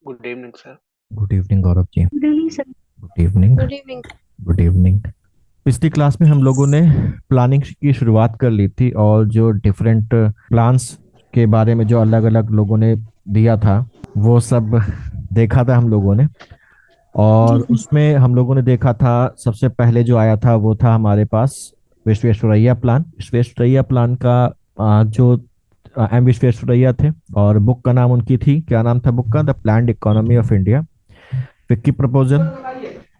Good evening sir. Good evening Gaurav ji. Good evening sir. Good evening. Good evening. Good evening. पिछली class में हम लोगों ने प्लानिंग की शुरुआत कर ली थी और जो डिफरेंट प्लान्स के बारे में जो अलग अलग लोगों ने दिया था वो सब देखा था हम लोगों ने। जी और सर। उसमें हम लोगों ने देखा था सबसे पहले जो आया था वो था हमारे पास विश्वेश्वरैया प्लान। विश्वेश्वरैया प्लान का जो एम विश्वेश्वरैया थे और बुक का नाम उनकी थी, क्या नाम था बुक का? The planned economy of India. Vicky proposal.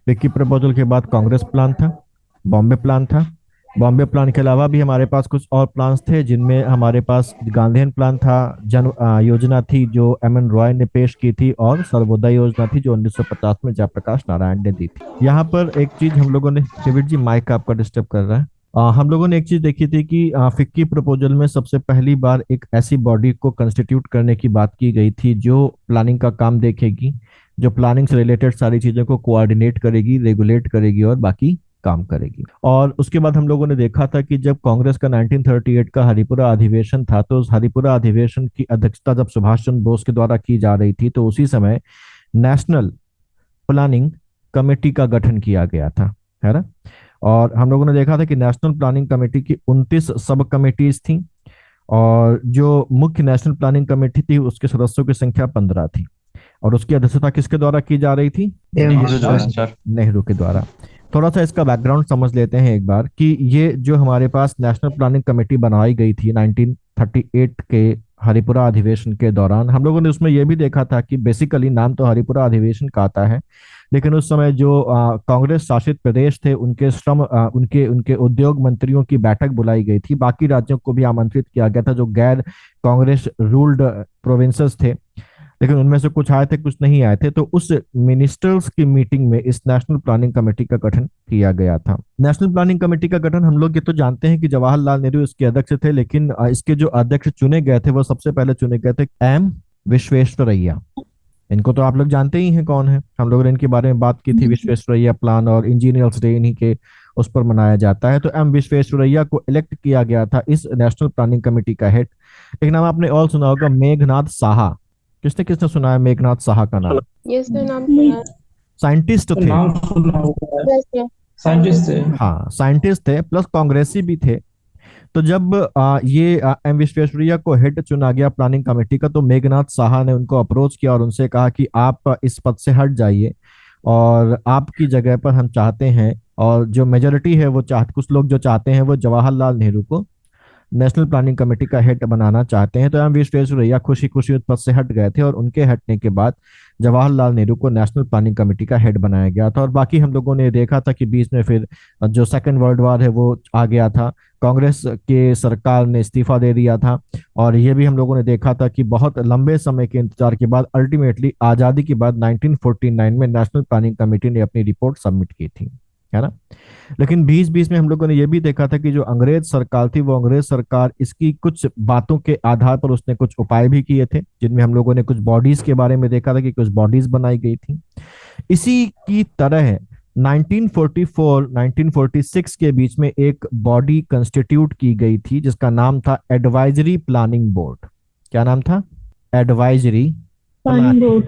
Vicky proposal के बाद कांग्रेस प्लान था, बॉम्बे प्लान था। बॉम्बे प्लान के अलावा भी हमारे पास कुछ और प्लान्स थे जिनमें हमारे पास गांधीयन प्लान था, जन योजना थी जो एम एन रॉय ने पेश की थी, और सर्वोदय योजना थी जो 1950 में जयप्रकाश नारायण ने दी थी। यहाँ पर एक चीज हम लोगों ने, डेविड जी माइक आपका डिस्टर्ब कर रहा है। हम लोगों ने एक चीज देखी थी कि फिक्की प्रपोजल में सबसे पहली बार एक ऐसी बॉडी को कंस्टिट्यूट करने की बात की गई थी जो प्लानिंग का काम देखेगी, जो प्लानिंग से रिलेटेड सारी चीजों को कोऑर्डिनेट करेगी, रेगुलेट करेगी और बाकी काम करेगी। और उसके बाद हम लोगों ने देखा था कि जब कांग्रेस का 1938 का हरिपुरा अधिवेशन था तो उस हरिपुरा अधिवेशन की अध्यक्षता जब सुभाष चंद्र बोस के द्वारा की जा रही थी तो उसी समय नेशनल प्लानिंग कमेटी का गठन किया गया था, है ना। और हम लोगों ने देखा था कि नेशनल प्लानिंग कमेटी की 29 सब कमेटीज थी और जो मुख्य नेशनल प्लानिंग कमेटी थी उसके सदस्यों की संख्या 15 थी। और उसकी अध्यक्षता किसके द्वारा की जा रही थी? नेहरू जवाहरलाल द्वारा। सर। नेहरू के द्वारा। थोड़ा सा इसका बैकग्राउंड समझ लेते हैं एक बार कि ये जो हमारे पास नेशनल प्लानिंग कमेटी बनाई गई थी 1938 के हरिपुरा अधिवेशन के दौरान, हम लोगों ने उसमें यह भी देखा था कि बेसिकली नाम तो हरिपुरा अधिवेशन का आता है, लेकिन उस समय जो कांग्रेस शासित प्रदेश थे उनके श्रम उनके उनके उद्योग मंत्रियों की बैठक बुलाई गई थी। बाकी राज्यों को भी आमंत्रित किया गया था जो गैर कांग्रेस रूल्ड प्रोविंसेस थे, लेकिन उनमें से कुछ आए थे कुछ नहीं आए थे। तो उस मिनिस्टर्स की मीटिंग में इस नेशनल प्लानिंग कमेटी का गठन किया गया था। नेशनल प्लानिंग कमेटी का गठन हम लोग ये तो जानते हैं कि जवाहरलाल नेहरू इसके अध्यक्ष थे, लेकिन इसके जो अध्यक्ष चुने गए थे वो सबसे पहले चुने गए थे एम विश्वेश्वरैया। इनको तो आप लोग जानते ही हैं कौन है, हम लोगों ने इनके बारे में बात की थी। विश्वेश्वरैया प्लान और इंजीनियर्स डे इन्हीं के उस पर मनाया जाता है। तो एम विश्वेश्वरैया को इलेक्ट किया गया था इस नेशनल प्लानिंग कमेटी का हेड। एक नाम आपने और सुना होगा, मेघनाथ साहा। किसने किसने सुना है मेघनाथ साहा का नाम? ये सर नाम सुना साइंटिस्ट तो थे। नाम सुना हुआ है। है। वैसे साइंटिस्ट है। हाँ, साइंटिस्ट थे प्लस कांग्रेसी भी थे। तो जब ये एम विश्वेश्वरैया को हेड चुना गया प्लानिंग कमेटी का तो मेघनाथ साहा ने उनको अप्रोच किया और उनसे कहा कि आप इस पद से हट जाइए और आपकी जगह पर हम चाहते हैं, और जो मेजोरिटी है वो चाहते, कुछ लोग जो चाहते हैं वो जवाहरलाल नेहरू को नेशनल प्लानिंग कमेटी का हेड बनाना चाहते हैं। तो एम विश्वेश्वरैया खुशी खुशी उस पद से हट गए थे और उनके हटने के बाद जवाहरलाल नेहरू को नेशनल प्लानिंग कमेटी का हेड बनाया गया था। और बाकी हम लोगों ने देखा था कि बीच में फिर जो सेकेंड वर्ल्ड वॉर है वो आ गया था, कांग्रेस के सरकार ने इस्तीफा दे दिया था। और ये भी हम लोगों ने देखा था कि बहुत लंबे समय के इंतजार के बाद अल्टीमेटली आज़ादी के बाद 1949 में नेशनल प्लानिंग कमेटी ने अपनी रिपोर्ट सबमिट की थी, है ना। लेकिन बीच बीच में हम लोगों ने यह भी देखा था कि जो अंग्रेज सरकार थी वो अंग्रेज सरकार इसकी कुछ बातों के आधार पर उसने कुछ उपाय भी किए थे, जिनमें हम लोगों ने कुछ बॉडीज के बारे में देखा था कि कुछ बॉडीज बनाई गई थी। इसी की तरह 1944-1946 के बीच में एक बॉडी कंस्टिट्यूट की गई थी जिसका नाम था एडवाइजरी प्लानिंग बोर्ड। क्या नाम था? Advisory planning board.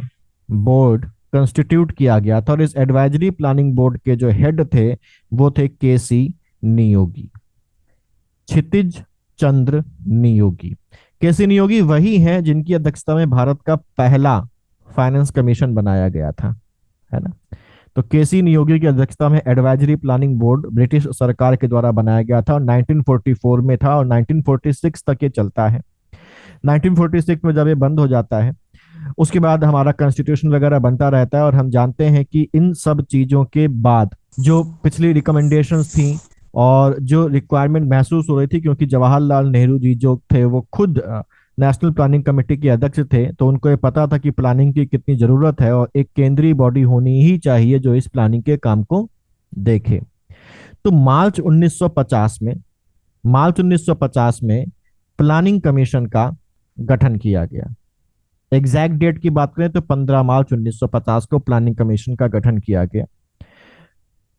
Board constitute किया गया था और इस एडवाइजरी प्लानिंग बोर्ड के जो हेड थे वो थे केसी नियोगी, क्षितिज चंद्र नियोगी। केसी नियोगी वही हैं जिनकी अध्यक्षता में भारत का पहला फाइनेंस कमीशन बनाया गया था, है ना। तो केसी नियोगी की अध्यक्षता में एडवाइजरी प्लानिंग बोर्ड ब्रिटिश सरकार के द्वारा बनाया गया था और 1944 में था और 1946 तक ये चलता है। 1946 में जब ये बंद हो जाता है उसके बाद हमारा कॉन्स्टिट्यूशन वगैरह बनता रहता है और हम जानते हैं कि इन सब चीजों के बाद जो पिछली रिकमेंडेशंस थी और जो रिक्वायरमेंट महसूस हो रही थी, क्योंकि जवाहरलाल नेहरू जी जो थे वो खुद नेशनल प्लानिंग कमेटी के अध्यक्ष थे, तो उनको ये पता था कि प्लानिंग की कितनी जरूरत है और एक केंद्रीय बॉडी होनी ही चाहिए जो इस प्लानिंग के काम को देखे। तो मार्च 1950 में प्लानिंग कमीशन का गठन किया गया। एग्जैक्ट डेट की बात करें तो 15 मार्च 1950 को प्लानिंग कमीशन का गठन किया गया।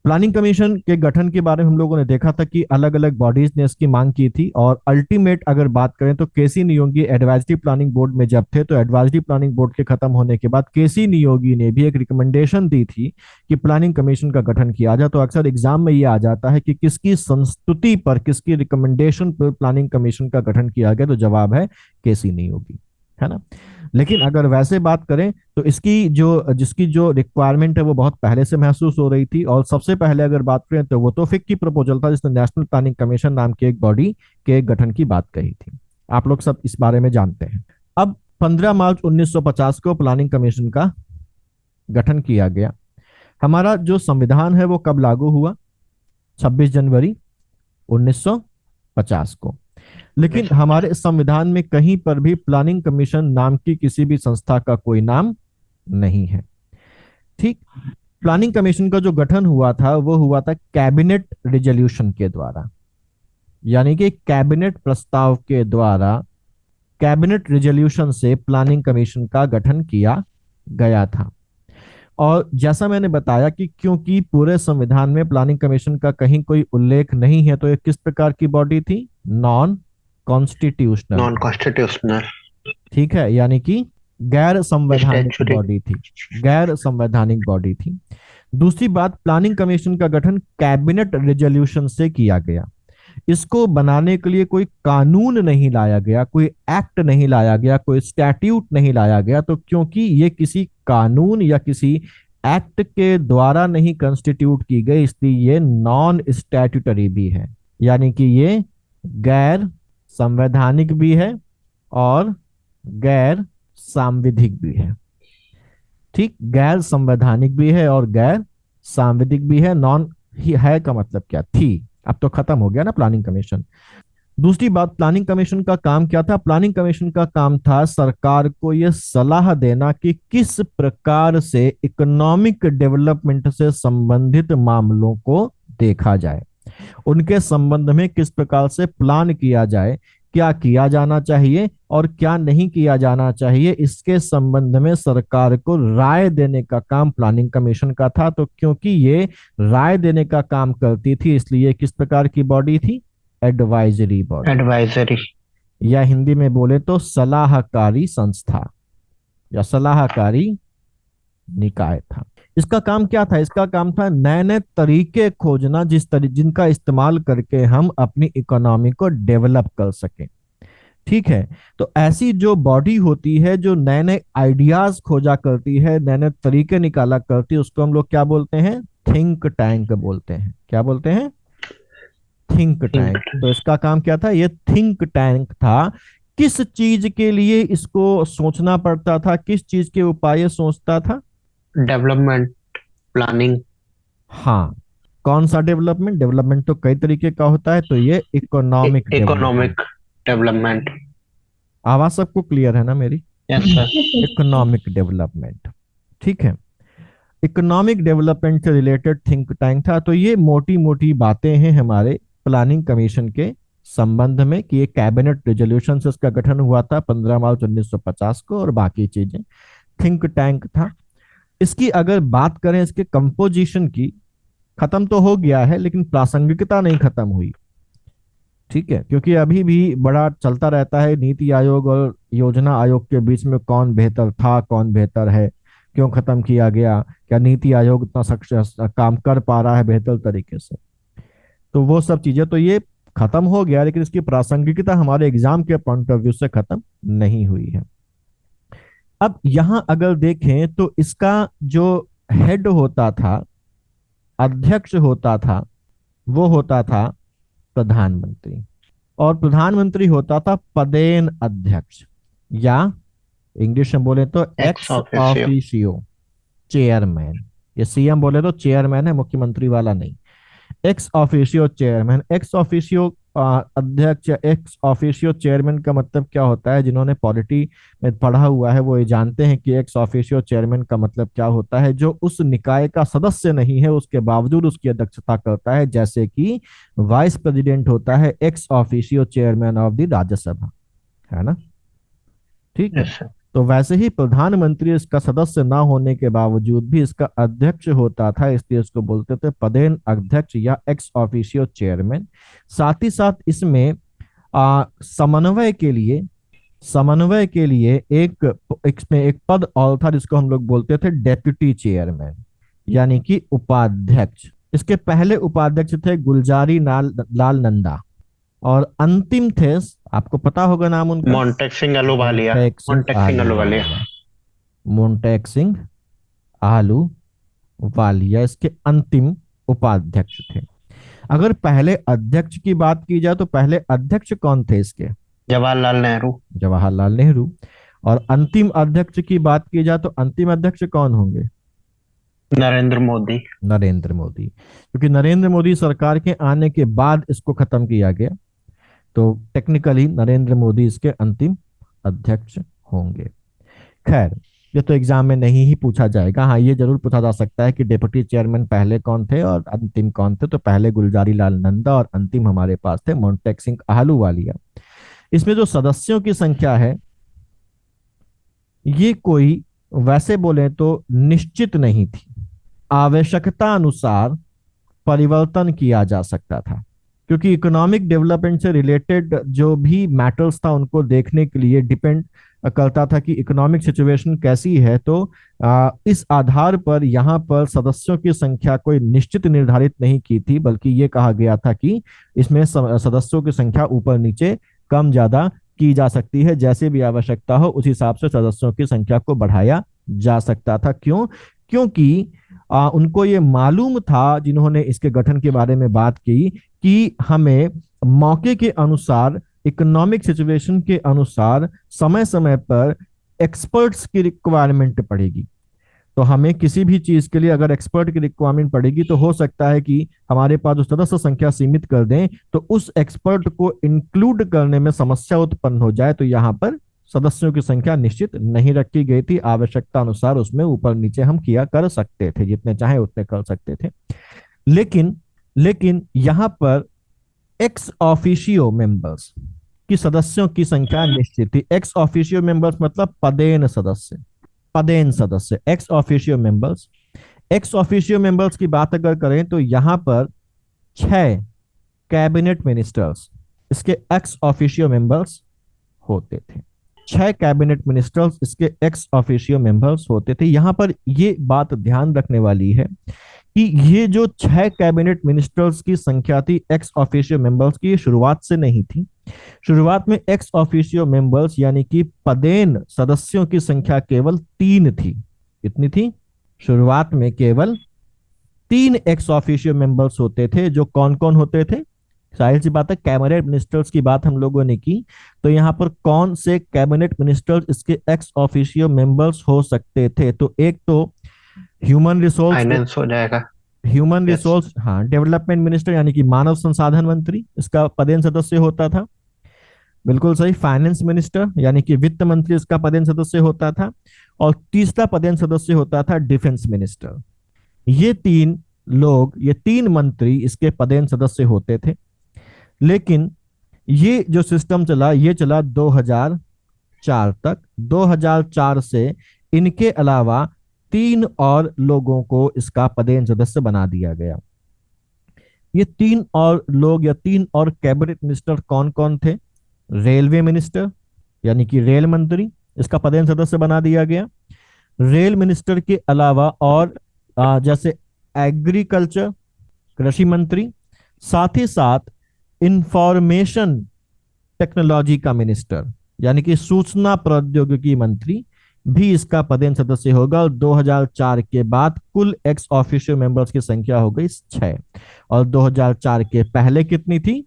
प्लानिंग कमीशन के गठन के बारे में हम लोगों ने देखा था कि अलग अलग बॉडीज ने इसकी मांग की थी, और अल्टीमेट अगर बात करें तो केसी नियोगी एडवाइजरी प्लानिंग बोर्ड में जब थे, तो एडवाइजरी प्लानिंग बोर्ड के खत्म होने के बाद केसी नियोगी ने भी एक रिकमेंडेशन दी थी कि प्लानिंग कमीशन का गठन किया जाए। तो अक्सर एग्जाम में ये आ जाता है कि किसकी संस्तुति पर, किसकी रिकमेंडेशन पर प्लानिंग कमीशन का गठन किया गया, तो जवाब है केसी नियोगी, है ना। लेकिन अगर वैसे बात करें तो इसकी जो जिसकी जो रिक्वायरमेंट है वो बहुत पहले से महसूस हो रही थी, और सबसे पहले अगर बात करें तो वो तो फिक की प्रपोजल था, जिसने नेशनल प्लानिंग कमीशन नाम की एक बॉडी के गठन की बात कही थी। आप लोग सब इस बारे में जानते हैं। अब 15 मार्च 1950 को प्लानिंग कमीशन का गठन किया गया। हमारा जो संविधान है वो कब लागू हुआ? 26 जनवरी 1950 को। लेकिन हमारे संविधान में कहीं पर भी प्लानिंग कमीशन नाम की किसी भी संस्था का कोई नाम नहीं है। ठीक। प्लानिंग कमीशन का जो गठन हुआ था वो हुआ था कैबिनेट रिजोल्यूशन के द्वारा, यानी कि कैबिनेट प्रस्ताव के द्वारा, कैबिनेट रिजोल्यूशन से प्लानिंग कमीशन का गठन किया गया था। और जैसा मैंने बताया कि क्योंकि पूरे संविधान में प्लानिंग कमीशन का कहीं कोई उल्लेख नहीं है, तो ये किस प्रकार की बॉडी थी? Non constitutional. Non constitutional. ठीक है, यानी कि गैर संवैधानिक स्टैचुटरी। बॉडी थी, गैर संवैधानिक बॉडी थी। दूसरी बात, प्लानिंग कमीशन का गठन कैबिनेट रिजोल्यूशन से किया गया। इसको बनाने के लिए कोई कानून नहीं लाया गया, कोई एक्ट नहीं लाया गया, कोई स्टैट्यूट नहीं लाया गया। तो क्योंकि ये किसी कानून या किसी एक्ट के द्वारा नहीं कंस्टिट्यूट की गई, इसलिए ये नॉन स्टैट्यूटरी भी है, यानी कि ये गैर संवैधानिक भी है और गैर सांविधिक भी है। ठीक, गैर संवैधानिक भी है और गैर सांविधिक भी है। नॉन ही है का मतलब क्या थी, अब तो खत्म हो गया ना प्लानिंग कमीशन। दूसरी बात, प्लानिंग कमीशन का काम क्या था? प्लानिंग कमीशन का काम था सरकार को यह सलाह देना कि किस प्रकार से इकोनॉमिक डेवलपमेंट से संबंधित मामलों को देखा जाए, उनके संबंध में किस प्रकार से प्लान किया जाए, क्या किया जाना चाहिए और क्या नहीं किया जाना चाहिए, इसके संबंध में सरकार को राय देने का काम प्लानिंग कमीशन का था। तो क्योंकि ये राय देने का काम करती थी, इसलिए किस प्रकार की बॉडी थी? Advisory body, advisory. या हिंदी में बोले तो सलाहकारी संस्था या सलाहकारी निकाय था। इसका काम क्या था? इसका काम था नए नए तरीके खोजना जिनका इस्तेमाल करके हम अपनी इकोनॉमी को डेवलप कर सकें। ठीक है, तो ऐसी जो बॉडी होती है जो नए नए आइडियाज खोजा करती है, नए नए तरीके निकाला करती है, उसको हम लोग क्या बोलते हैं? थिंक टैंक बोलते हैं। क्या बोलते हैं? Think tank. तो इसका काम क्या था? ये थिंक टैंक था। किस चीज के लिए इसको सोचना पड़ता था? किस चीज के उपाय सोचता था? Development planning. हाँ, कौन सा डेवलपमेंट? डेवलपमेंट तो कई तरीके का होता है, तो ये इकोनॉमिक डेवलपमेंट। Economic development. आवाज सबको क्लियर है ना मेरी? Yes sir. Economic development. ठीक है, इकोनॉमिक डेवलपमेंट से रिलेटेड थिंक टैंक था। तो ये मोटी मोटी बातें हैं हमारे प्लानिंग कमीशन के संबंध में कि ये कैबिनेट रेजोल्यूशन से इसका गठन हुआ था 15 मार्च 1950 को, और बाकी चीजें थिंक टैंक था। इसकी अगर बात करें, इसके कंपोजिशन की, खत्म तो हो गया है लेकिन प्रासंगिकता नहीं खत्म हुई। ठीक है, क्योंकि अभी भी बड़ा चलता रहता है नीति आयोग और योजना आयोग के बीच में कौन बेहतर था, कौन बेहतर है, क्यों खत्म किया गया, क्या नीति आयोग इतना सक्सेस काम कर पा रहा है बेहतर तरीके से। तो वो सब चीजें तो ये खत्म हो गया, लेकिन इसकी प्रासंगिकता हमारे एग्जाम के पॉइंट ऑफ व्यू से खत्म नहीं हुई है। अब यहां अगर देखें तो इसका जो हेड होता था, अध्यक्ष होता था, वो होता था प्रधानमंत्री, और प्रधानमंत्री होता था पदेन अध्यक्ष, या इंग्लिश में बोले तो एक्स ऑफिशियो चेयरमैन। ये सीएम बोले तो चेयरमैन है, मुख्यमंत्री वाला नहीं। Ex officio chairman, ex officio अध्यक्ष, एक्स ऑफिशियो चेयरमैन का मतलब क्या होता है? जिन्होंने पॉलिटी में पढ़ा हुआ है वो ये जानते हैं कि एक्स ऑफिशियो चेयरमैन का मतलब क्या होता है। जो उस निकाय का सदस्य नहीं है उसके बावजूद उसकी अध्यक्षता करता है, जैसे कि वाइस प्रेसिडेंट होता है ex officio chairman of the Rajya Sabha, है ना। ठीक है, तो वैसे ही प्रधानमंत्री इसका सदस्य ना होने के बावजूद भी इसका अध्यक्ष होता था, इसलिए इसको बोलते थे पदेन अध्यक्ष या एक्स ऑफिशियो चेयरमैन। साथ ही साथ इसमें समन्वय के लिए एक इसमें एक पद और था जिसको हम लोग बोलते थे डेप्यूटी चेयरमैन, यानी कि उपाध्यक्ष। इसके पहले उपाध्यक्ष थे गुलजारी लाल नंदा, और अंतिम थे, आपको पता होगा नाम उनका, मोंटेक सिंह अहलूवालिया। मोंटेक सिंह अहलूवालिया। मोंटेक सिंह अहलूवालिया इसके अंतिम उपाध्यक्ष थे। अगर पहले अध्यक्ष की बात की जाए तो पहले अध्यक्ष कौन थे इसके? जवाहरलाल नेहरू। जवाहरलाल नेहरू। और अंतिम अध्यक्ष की बात की जाए तो अंतिम अध्यक्ष कौन होंगे? नरेंद्र मोदी। नरेंद्र मोदी, क्योंकि नरेंद्र मोदी सरकार के आने के बाद इसको खत्म किया गया, तो टेक्निकली नरेंद्र मोदी इसके अंतिम अध्यक्ष होंगे। खैर, ये तो एग्जाम में नहीं ही पूछा जाएगा। हाँ, ये जरूर पूछा जा सकता है कि डिप्टी चेयरमैन पहले कौन थे और अंतिम कौन थे। तो पहले गुलजारी लाल नंदा और अंतिम हमारे पास थे मोंटेक सिंह अहलूवालिया। इसमें जो सदस्यों की संख्या है ये कोई वैसे बोले तो निश्चित नहीं थी, आवश्यकता अनुसार परिवर्तन किया जा सकता था, क्योंकि इकोनॉमिक डेवलपमेंट से रिलेटेड जो भी मैटर्स था उनको देखने के लिए डिपेंड करता था कि इकोनॉमिक सिचुएशन कैसी है। तो इस आधार पर यहाँ पर सदस्यों की संख्या कोई निश्चित निर्धारित नहीं की थी, बल्कि ये कहा गया था कि इसमें सदस्यों की संख्या ऊपर नीचे कम ज्यादा की जा सकती है, जैसे भी आवश्यकता हो उस हिसाब से सदस्यों की संख्या को बढ़ाया जा सकता था। क्यों? क्योंकि उनको ये मालूम था, जिन्होंने इसके गठन के बारे में बात की, कि हमें मौके के अनुसार, इकोनॉमिक सिचुएशन के अनुसार समय समय पर एक्सपर्ट्स की रिक्वायरमेंट पड़ेगी। तो हमें किसी भी चीज के लिए अगर एक्सपर्ट की रिक्वायरमेंट पड़ेगी तो हो सकता है कि हमारे पास जो सदस्य संख्या सीमित कर दें तो उस एक्सपर्ट को इंक्लूड करने में समस्या उत्पन्न हो जाए। तो यहाँ पर सदस्यों की संख्या निश्चित नहीं रखी गई थी, आवश्यकता अनुसार उसमें ऊपर नीचे हम किया कर सकते थे, जितने चाहे उतने कर सकते थे। लेकिन यहाँ पर एक्स ऑफिशियो मेंबर्स की सदस्यों की संख्या निश्चित थी। एक्स ऑफिशियो मेंबर्स मतलब पदेन सदस्य एक्स ऑफिशियो मेंबर्स की बात अगर करें तो यहाँ पर 6 कैबिनेट मिनिस्टर्स इसके एक्स ऑफिशियो मेंबर्स होते थे। 6 कैबिनेट मिनिस्टर्स इसके एक्स ऑफिशियो मेंबर्स होते थे। यहाँ पर ये बात ध्यान रखने वाली है कि ये जो 6 कैबिनेट मिनिस्टर्स की संख्या थी एक्स ऑफिशियो मेंबर्स की, ये शुरुआत से नहीं थी। शुरुआत में एक्स ऑफिशियो मेंबर्स यानी कि पदेन सदस्यों की संख्या केवल 3 थी। कितनी थी? शुरुआत में केवल 3 एक्स ऑफिशियो मेंबर्स होते थे। जो कौन कौन होते थे? जाहिर सी बात है, कैबिनेट मिनिस्टर्स की बात हम लोगों ने की, तो यहाँ पर कौन से कैबिनेट मिनिस्टर्स इसके एक्स ऑफिशियो मेंबर्स हो सकते थे? तो एक तो ह्यूमन फाइनेंस हो जाएगा। रिसोर्स, हाँ, डेवलपमेंट मिनिस्टर यानी कि मानव संसाधन मंत्री, इसका पदेन सदस्य होता था। बिल्कुल सही। फाइनेंस मिनिस्टर यानी कि वित्त मंत्री, इसका पदेन सदस्य होता था। और तीसरा पदेन सदस्य होता था डिफेंस मिनिस्टर। ये 3 मंत्री इसके पदेन सदस्य होते थे। लेकिन ये जो सिस्टम चला, ये चला 2004 तक। 2004 से इनके अलावा 3 और लोगों को इसका पदेन सदस्य बना दिया गया। ये 3 और लोग या 3 और कैबिनेट मिनिस्टर कौन कौन थे? रेलवे मिनिस्टर यानी कि रेल मंत्री, इसका पदेन सदस्य बना दिया गया। रेल मिनिस्टर के अलावा और जैसे एग्रीकल्चर, कृषि मंत्री, साथ ही साथ इंफॉर्मेशन टेक्नोलॉजी का मिनिस्टर यानी कि सूचना प्रौद्योगिकी मंत्री भी इसका पदेन सदस्य होगा। और 2004 के बाद कुल एक्स ऑफिशियो मेंबर्स की संख्या हो गई 6, और 2004 के पहले कितनी थी?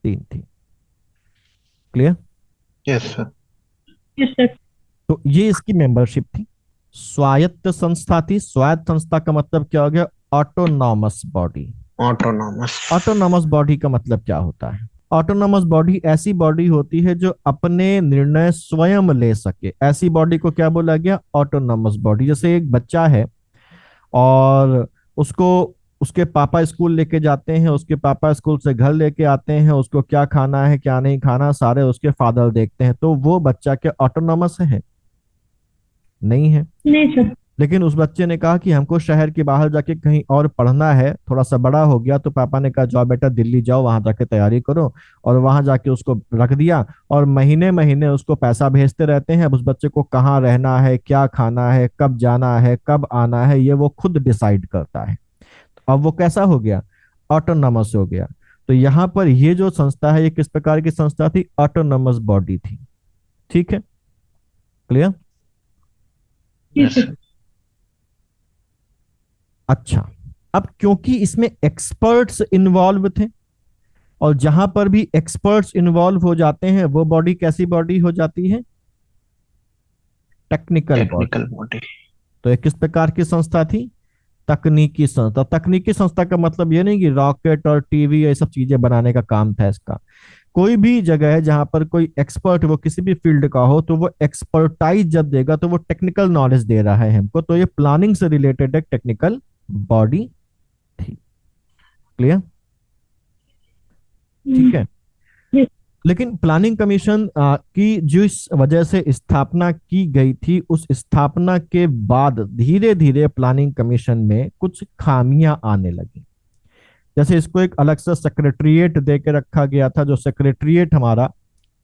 3 थी। Clear? Yes sir. Yes sir. तो ये इसकी मेंबरशिप थी। स्वायत्त संस्था थी। स्वायत्त संस्था का मतलब क्या हो गया? Autonomous body. ऑटोनॉमस बॉडी का मतलब क्या होता है? ऑटोनॉमस बॉडी ऐसी बॉडी होती है जो अपने निर्णय स्वयं ले सके। ऐसी बॉडी को क्या बोला गया? Autonomous body. जैसे एक बच्चा है और उसको उसके पापा स्कूल लेके जाते हैं, उसके पापा स्कूल से घर लेके आते हैं, उसको क्या खाना है क्या नहीं खाना सारे उसके फादर देखते हैं, तो वो बच्चा क्या ऑटोनॉमस है? नहीं है। नहीं सर। लेकिन उस बच्चे ने कहा कि हमको शहर के बाहर जाके कहीं और पढ़ना है, थोड़ा सा बड़ा हो गया तो पापा ने कहा जाओ बेटा दिल्ली जाओ, वहां जाके तैयारी करो। और वहां जाके उसको रख दिया और महीने महीने उसको पैसा भेजते रहते हैं। अब उस बच्चे को कहाँ रहना है, क्या खाना है, कब जाना है, कब आना है, ये वो खुद डिसाइड करता है। अब वो कैसा हो गया, ऑटोनॉमस हो गया। तो यहाँ पर ये जो संस्था है ये किस प्रकार की संस्था थी, ऑटोनॉमस बॉडी थी। ठीक है, क्लियर। जी यस सर। सर। अच्छा, अब क्योंकि इसमें एक्सपर्ट्स इन्वॉल्व थे और जहां पर भी एक्सपर्ट्स इन्वॉल्व हो जाते हैं वो बॉडी कैसी बॉडी हो जाती है, टेक्निकल बॉडी। Technical body. तो एक किस प्रकार की संस्था थी, तकनीकी संस्था। तकनीकी संस्था का मतलब ये नहीं कि रॉकेट और टीवी ये सब चीजें बनाने का काम था इसका। कोई भी जगह है जहां पर कोई एक्सपर्ट वो किसी भी फील्ड का हो तो वो एक्सपर्टाइज जब देगा तो वो टेक्निकल नॉलेज दे रहा है हमको, तो ये प्लानिंग से रिलेटेड एक टेक्निकल बॉडी थी। क्लियर, ठीक है। जी। लेकिन प्लानिंग कमीशन की जिस वजह से स्थापना की गई थी, उस स्थापना के बाद धीरे धीरे प्लानिंग कमीशन में कुछ खामियां आने लगी। जैसे इसको एक अलग से सेक्रेटरिएट दे के रखा गया था, जो सेक्रेटरिएट हमारा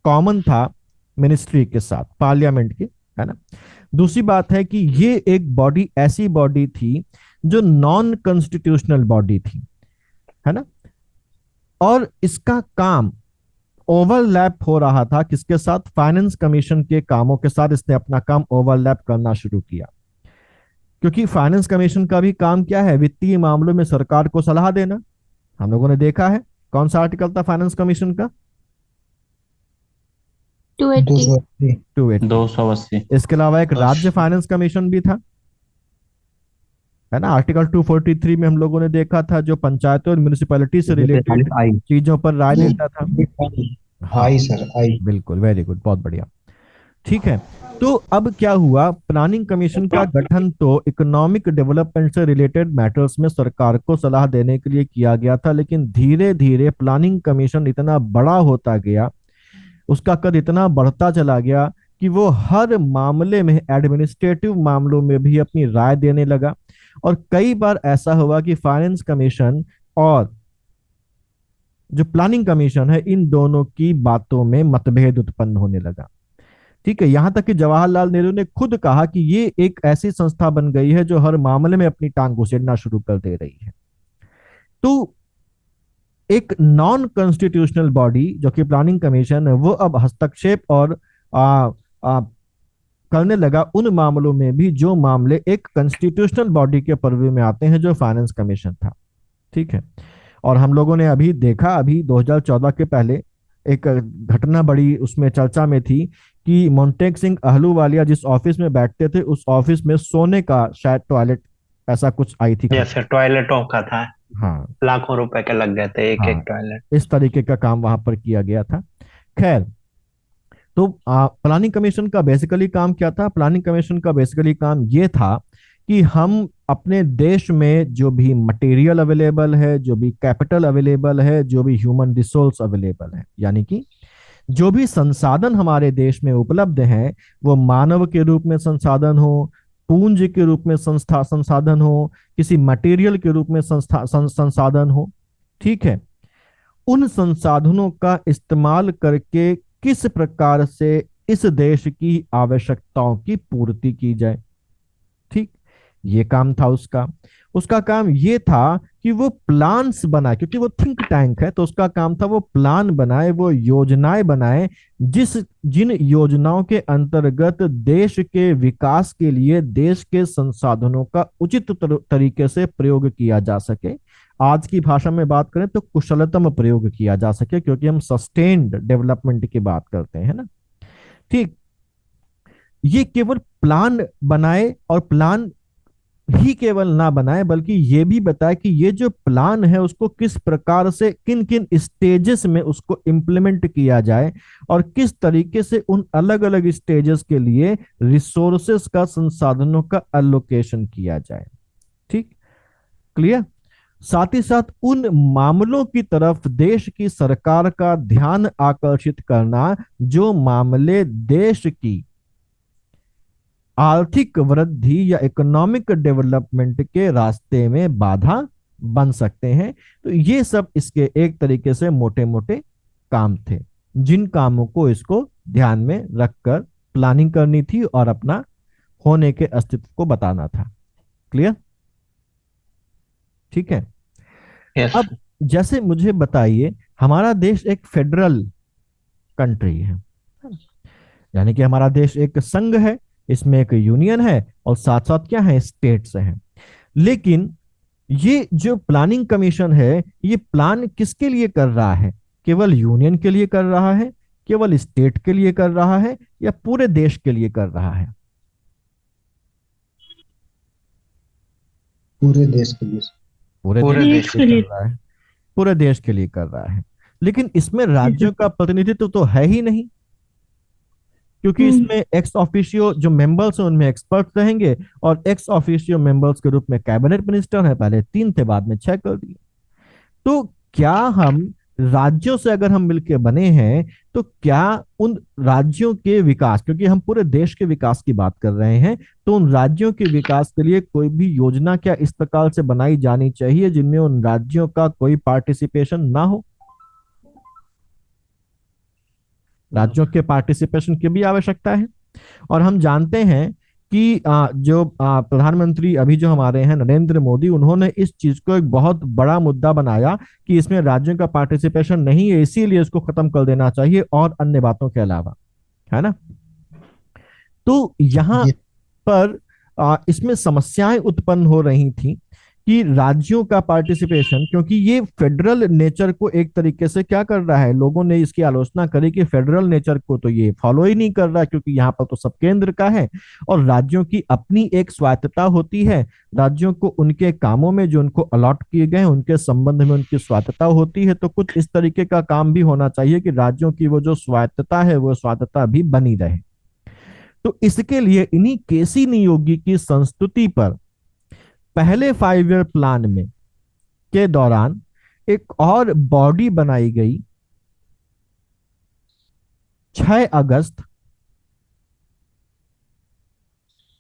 कॉमन था मिनिस्ट्री के साथ, पार्लियामेंट की, है ना। दूसरी बात है कि ये एक बॉडी ऐसी बॉडी थी जो नॉन कॉन्स्टिट्यूशनल बॉडी थी, है ना। और इसका काम ओवरलैप हो रहा था किसके साथ, फाइनेंस कमीशन के कामों के साथ इसने अपना काम ओवरलैप करना शुरू किया। क्योंकि फाइनेंस कमीशन का भी काम क्या है, वित्तीय मामलों में सरकार को सलाह देना। हम लोगों ने देखा है कौन सा आर्टिकल था फाइनेंस कमीशन का, 280। 280। 280। इसके अलावा एक राज्य अच्छा। फाइनेंस कमीशन भी था, है ना। आर्टिकल 243 में हम लोगों ने देखा था, जो पंचायतों और म्यूनिसिपैलिटी से रिलेटेड आई चीजों पर राय देता था। हाँ, आई सर आई। बिल्कुल, वेरी गुड, बहुत बढ़िया। ठीक है, तो अब क्या हुआ, प्लानिंग कमीशन का गठन तो इकोनॉमिक डेवलपमेंट से रिलेटेड मैटर्स में सरकार को सलाह देने के लिए किया गया था, लेकिन धीरे धीरे प्लानिंग कमीशन इतना बड़ा होता गया, उसका कद इतना बढ़ता चला गया कि वो हर मामले में, एडमिनिस्ट्रेटिव मामलों में भी अपनी राय देने लगा। और कई बार ऐसा हुआ कि फाइनेंस कमीशन और जो प्लानिंग कमीशन है, इन दोनों की बातों में मतभेद उत्पन्न होने लगा। ठीक है, यहां तक कि जवाहरलाल नेहरू ने खुद कहा कि ये एक ऐसी संस्था बन गई है जो हर मामले में अपनी टांग घुसेड़ना शुरू कर दे रही है। तो एक नॉन कॉन्स्टिट्यूशनल बॉडी जो कि प्लानिंग कमीशन है, वो अब हस्तक्षेप और आ, आ, करने लगा उन मामलों में भी जो मामले एक कॉन्स्टिट्यूशनल बॉडी के पर्वे में आते हैं, जो फाइनेंस कमीशन था। ठीक है, और हम लोगों ने अभी देखा, अभी 2014 के पहले एक घटना बड़ी उसमें चर्चा में थी कि मोंटेक सिंह अहलूवालिया जिस ऑफिस में बैठते थे, उस ऑफिस में सोने का शायद टॉयलेट ऐसा कुछ आई थी। जैसे टॉयलेटों का था, हाँ लाखों रुपए के लग गए थे एक हाँ, एक टॉयलेट। इस तरीके का काम वहां पर किया गया था। खैर, तो प्लानिंग कमीशन का बेसिकली काम क्या था, प्लानिंग कमीशन का बेसिकली काम ये था कि हम अपने देश में जो भी मटेरियल अवेलेबल है, जो भी कैपिटल अवेलेबल है, जो भी ह्यूमन रिसोर्स अवेलेबल है, यानी कि जो भी संसाधन हमारे देश में उपलब्ध हैं, वो मानव के रूप में संसाधन हो, पूंज के रूप में संसाधन हो, किसी मटेरियल के रूप में संसाधन हो। ठीक है, उन संसाधनों का इस्तेमाल करके किस प्रकार से इस देश की आवश्यकताओं की पूर्ति की जाए। ठीक, ये काम था उसका। उसका काम ये था कि वो प्लान्स बनाए, क्योंकि वो थिंक टैंक है, तो उसका काम था वो प्लान बनाए, वो योजनाएं बनाए, जिन योजनाओं के अंतर्गत देश के विकास के लिए देश के संसाधनों का उचित तरीके से प्रयोग किया जा सके। आज की भाषा में बात करें तो कुशलतम प्रयोग किया जा सके, क्योंकि हम सस्टेन्ड डेवलपमेंट की बात करते हैं ना। ठीक, ये केवल प्लान बनाए, और प्लान ही केवल ना बनाए बल्कि ये भी बताए कि ये जो प्लान है उसको किस प्रकार से, किन किन स्टेजेस में उसको इम्प्लीमेंट किया जाए, और किस तरीके से उन अलग अलग स्टेजेस के लिए रिसोर्सेस का, संसाधनों का एलोकेशन किया जाए। ठीक, क्लियर। साथ ही साथ उन मामलों की तरफ देश की सरकार का ध्यान आकर्षित करना जो मामले देश की आर्थिक वृद्धि या इकोनॉमिक डेवलपमेंट के रास्ते में बाधा बन सकते हैं। तो ये सब इसके एक तरीके से मोटे मोटे काम थे, जिन कामों को इसको ध्यान में रखकर प्लानिंग करनी थी और अपना होने के अस्तित्व को बताना था। क्लियर? ठीक है। यस अब जैसे मुझे बताइए, हमारा देश एक फेडरल कंट्री है, यानी कि हमारा देश एक संघ है, इसमें एक यूनियन है और साथ साथ क्या है, स्टेट्स हैं। लेकिन ये जो प्लानिंग कमीशन है, ये प्लान किसके लिए कर रहा है? केवल यूनियन के लिए कर रहा है, केवल स्टेट के लिए कर रहा है, या पूरे देश के लिए कर रहा है? पूरे देश के लिए। पूरे पूरे देश देश के लिए कर रहा है, पूरे देश के लिए कर रहा है। लेकिन इसमें राज्यों का प्रतिनिधित्व तो है ही नहीं, क्योंकि इसमें एक्स ऑफिशियो जो मेंबर्स हैं उनमें एक्सपर्ट रहेंगे, और एक्स ऑफिशियो मेंबर्स के रूप में कैबिनेट मिनिस्टर है, पहले 3 थे बाद में 6 कर दिए। तो क्या हम राज्यों से अगर हम मिलके बने हैं, तो क्या उन राज्यों के विकास, क्योंकि हम पूरे देश के विकास की बात कर रहे हैं, तो उन राज्यों के विकास के लिए कोई भी योजना क्या इस प्रकार से बनाई जानी चाहिए जिनमें उन राज्यों का कोई पार्टिसिपेशन ना हो? राज्यों के पार्टिसिपेशन की भी आवश्यकता है। और हम जानते हैं कि जो प्रधानमंत्री अभी जो हमारे हैं नरेंद्र मोदी, उन्होंने इस चीज को एक बहुत बड़ा मुद्दा बनाया कि इसमें राज्यों का पार्टिसिपेशन नहीं है, इसीलिए इसको खत्म कर देना चाहिए, और अन्य बातों के अलावा, है ना। तो यहाँ ये पर इसमें समस्याएं उत्पन्न हो रही थी कि राज्यों का पार्टिसिपेशन, क्योंकि ये फेडरल नेचर को एक तरीके से क्या कर रहा है, लोगों ने इसकी आलोचना करी कि फेडरल नेचर को तो ये फॉलो ही नहीं कर रहा, क्योंकि यहाँ पर तो सब केंद्र का है और राज्यों की अपनी एक स्वायत्तता होती है। राज्यों को उनके कामों में जो उनको अलॉट किए गए हैं उनके संबंध में उनकी स्वायत्तता होती है। तो कुछ इस तरीके का काम भी होना चाहिए कि राज्यों की वो जो स्वायत्तता है वो स्वायत्तता भी बनी रहे। तो इसके लिए इन्हीं केसी नियोगी की संस्तुति पर पहले 5 ईयर प्लान में के दौरान एक और बॉडी बनाई गई 6 अगस्त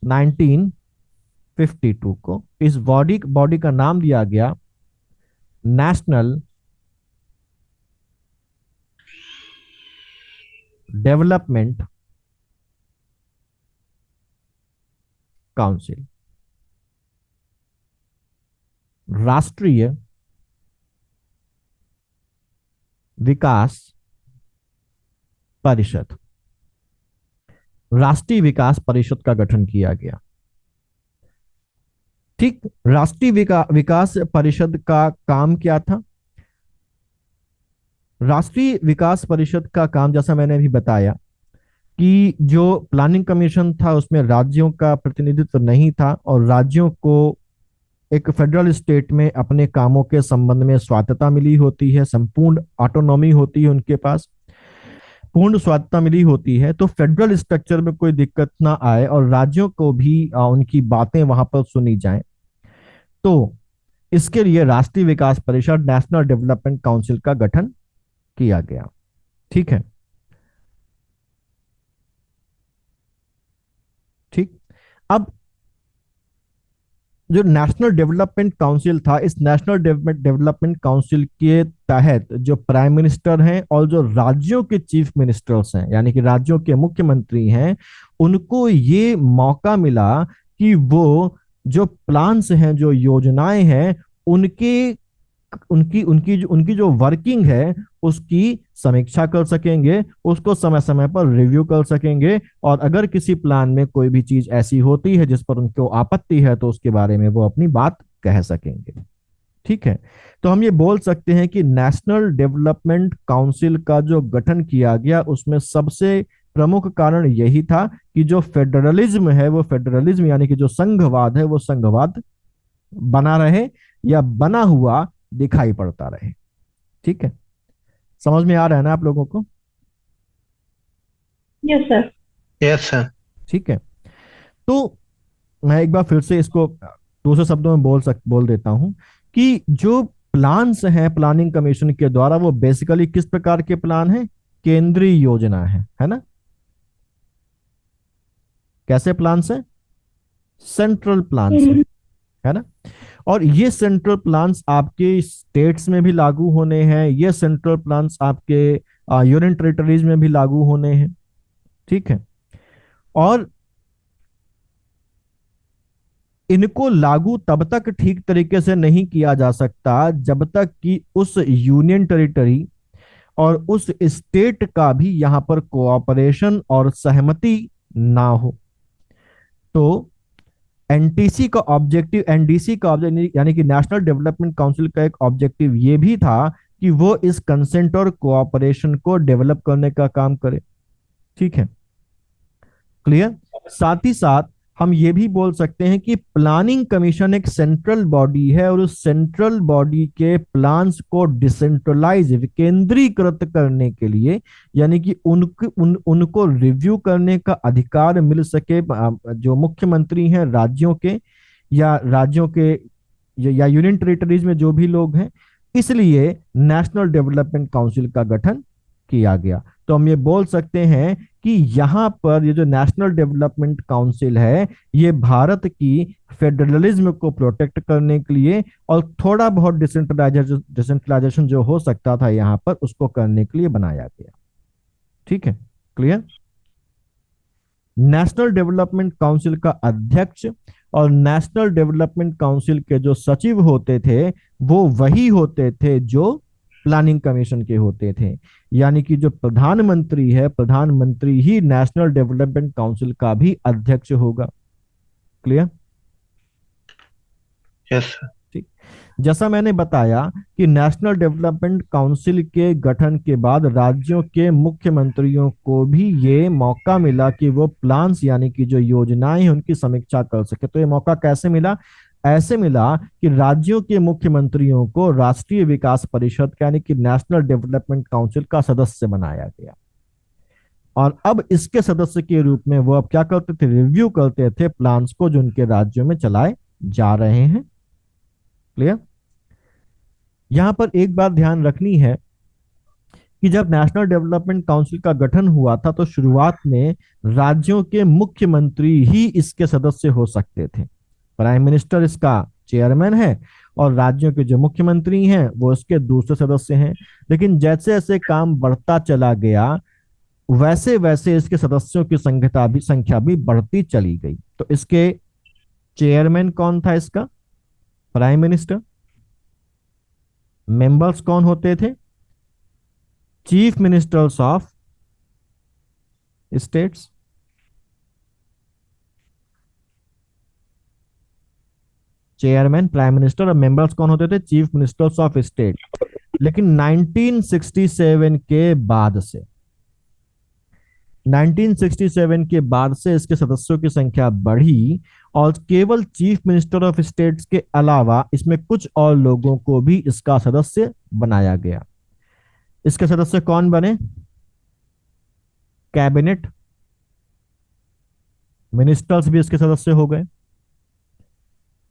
1952 को। इस बॉडी का नाम दिया गया नेशनल डेवलपमेंट काउंसिल, राष्ट्रीय विकास परिषद। राष्ट्रीय विकास परिषद का गठन किया गया। ठीक, राष्ट्रीय विकास परिषद का काम क्या था? राष्ट्रीय विकास परिषद का काम, जैसा मैंने अभी बताया, कि जो प्लानिंग कमीशन था उसमें राज्यों का प्रतिनिधित्व नहीं था, और राज्यों को एक फेडरल स्टेट में अपने कामों के संबंध में स्वायत्तता मिली होती है, संपूर्ण ऑटोनॉमी होती है, उनके पास पूर्ण स्वायत्तता मिली होती है। तो फेडरल स्ट्रक्चर में कोई दिक्कत ना आए और राज्यों को भी उनकी बातें वहां पर सुनी जाएं, तो इसके लिए राष्ट्रीय विकास परिषद, नेशनल डेवलपमेंट काउंसिल का गठन किया गया। ठीक है, ठीक। अब जो नेशनल डेवलपमेंट काउंसिल था, इस नेशनल डेवलपमेंट काउंसिल के तहत जो प्राइम मिनिस्टर हैं और जो राज्यों के चीफ मिनिस्टर्स हैं, यानी कि राज्यों के मुख्यमंत्री हैं, उनको ये मौका मिला कि वो जो प्लान्स हैं, जो योजनाएं हैं, उनकी जो वर्किंग है उसकी समीक्षा कर सकेंगे, उसको समय समय पर रिव्यू कर सकेंगे, और अगर किसी प्लान में कोई भी चीज ऐसी होती है जिस पर उनको आपत्ति है तो उसके बारे में वो अपनी बात कह सकेंगे। ठीक है, तो हम ये बोल सकते हैं कि नेशनल डेवलपमेंट काउंसिल का जो गठन किया गया उसमें सबसे प्रमुख कारण यही था कि जो फेडरलिज्म है, वो फेडरलिज्म यानी कि जो संघवाद है, वो संघवाद बना रहे या बना हुआ दिखाई पड़ता रहे। ठीक है, समझ में आ रहा है ना आप लोगों को? Yes sir. Yes sir. ठीक है, तो मैं एक बार फिर से इसको दूसरे शब्दों में बोल देता हूं कि जो प्लान्स हैं प्लानिंग कमीशन के द्वारा, वो बेसिकली किस प्रकार के प्लान हैं? केंद्रीय योजना है ना। कैसे प्लान से? सेंट्रल प्लान से, है ना। और ये सेंट्रल प्लान्स आपके स्टेट्स में भी लागू होने हैं, ये सेंट्रल प्लान्स आपके यूनियन टेरिटरीज में भी लागू होने हैं, ठीक है। और इनको लागू तब तक ठीक तरीके से नहीं किया जा सकता जब तक कि उस यूनियन टेरिटरी और उस स्टेट का भी यहां पर कोऑपरेशन और सहमति ना हो। तो एनटीसी का ऑब्जेक्टिव, एनडीसी का ऑब्जेक्टिव यानी कि नेशनल डेवलपमेंट काउंसिल का एक ऑब्जेक्टिव ये भी था कि वो इस कंसेंट और कोऑपरेशन को डेवलप करने का काम करे, ठीक है, क्लियर। साथ ही साथ हम ये भी बोल सकते हैं कि प्लानिंग कमीशन एक सेंट्रल बॉडी है और उस सेंट्रल बॉडी के प्लान्स को डिसेंट्रलाइज, विकेंद्रीकृत करने के लिए, यानी कि उनको रिव्यू करने का अधिकार मिल सके जो मुख्यमंत्री हैं राज्यों के या यूनियन टेरिटरीज में जो भी लोग हैं, इसलिए नेशनल डेवलपमेंट काउंसिल का गठन किया गया। तो हम ये बोल सकते हैं कि यहां पर ये जो नेशनल डेवलपमेंट काउंसिल है, ये भारत की फेडरलिज्म को प्रोटेक्ट करने के लिए और थोड़ा बहुत डिसेंट्रलाइजेशन जो हो सकता था यहां पर, उसको करने के लिए बनाया गया, ठीक है, क्लियर। नेशनल डेवलपमेंट काउंसिल का अध्यक्ष और नेशनल डेवलपमेंट काउंसिल के जो सचिव होते थे वो वही होते थे जो प्लानिंग कमीशन के होते थे, यानी कि जो प्रधानमंत्री है, प्रधानमंत्री ही नेशनल डेवलपमेंट काउंसिल का भी अध्यक्ष होगा, क्लियर। Yes sir. ठीक, जैसा मैंने बताया कि नेशनल डेवलपमेंट काउंसिल के गठन के बाद राज्यों के मुख्यमंत्रियों को भी ये मौका मिला कि वो प्लान्स यानी कि जो योजनाएं हैं उनकी समीक्षा कर सके। तो ये मौका कैसे मिला? ऐसे मिला कि राज्यों के मुख्यमंत्रियों को राष्ट्रीय विकास परिषद यानी कि नेशनल डेवलपमेंट काउंसिल का सदस्य बनाया गया और अब इसके सदस्य के रूप में वो अब क्या करते थे? रिव्यू करते थे प्लान्स को जो उनके राज्यों में चलाए जा रहे हैं, क्लियर। यहां पर एक बात ध्यान रखनी है कि जब नेशनल डेवलपमेंट काउंसिल का गठन हुआ था तो शुरुआत में राज्यों के मुख्यमंत्री ही इसके सदस्य हो सकते थे। प्राइम मिनिस्टर इसका चेयरमैन है और राज्यों के जो मुख्यमंत्री हैं वो इसके दूसरे सदस्य हैं। लेकिन जैसे जैसे काम बढ़ता चला गया वैसे वैसे इसके सदस्यों की संख्या भी बढ़ती चली गई। तो इसके चेयरमैन कौन था? इसका प्राइम मिनिस्टर। मेंबर्स कौन होते थे? Chief ministers of states. Chairman, prime minister और मेंबर्स कौन होते थे? Chief ministers of state. लेकिन 1967 के बाद से 1967 के बाद से इसके सदस्यों की संख्या बढ़ी और केवल चीफ मिनिस्टर ऑफ स्टेट्स के अलावा इसमें कुछ और लोगों को भी इसका सदस्य बनाया गया। इसके सदस्य कौन बने? कैबिनेट मिनिस्टर्स भी इसके सदस्य हो गए,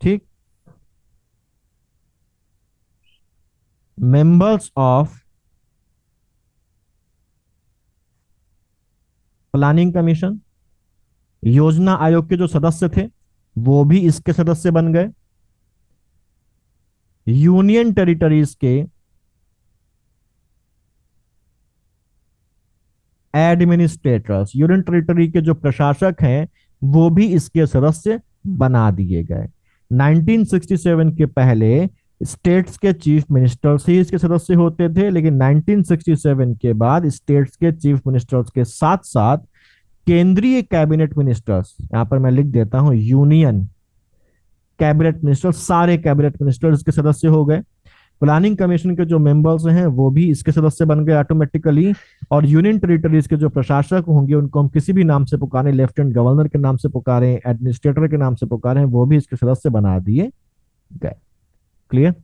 ठीक। मेंबर्स ऑफ प्लानिंग कमीशन, योजना आयोग के जो सदस्य थे वो भी इसके सदस्य बन गए। यूनियन टेरिटरीज के एडमिनिस्ट्रेटर्स, यूनियन टेरिटरी के जो प्रशासक हैं वो भी इसके सदस्य बना दिए गए। 1967 के पहले स्टेट्स के चीफ मिनिस्टर्स ही इसके सदस्य होते थे, लेकिन 1967 के बाद स्टेट्स के चीफ मिनिस्टर्स के साथ साथ केंद्रीय कैबिनेट मिनिस्टर्स, यहां पर मैं लिख देता हूं यूनियन कैबिनेट मिनिस्टर, सारे कैबिनेट मिनिस्टर्स के सदस्य हो गए। प्लानिंग कमीशन के जो मेंबर्स हैं वो भी इसके सदस्य बन गए ऑटोमेटिकली। और यूनियन टेरिटरीज के जो प्रशासक होंगे उनको हम किसी भी नाम से पुकारें, लेफ्टिनेंट गवर्नर के नाम से पुकारें, एडमिनिस्ट्रेटर के नाम से पुकारें, वो भी इसके सदस्य बना दिए गए, क्लियर।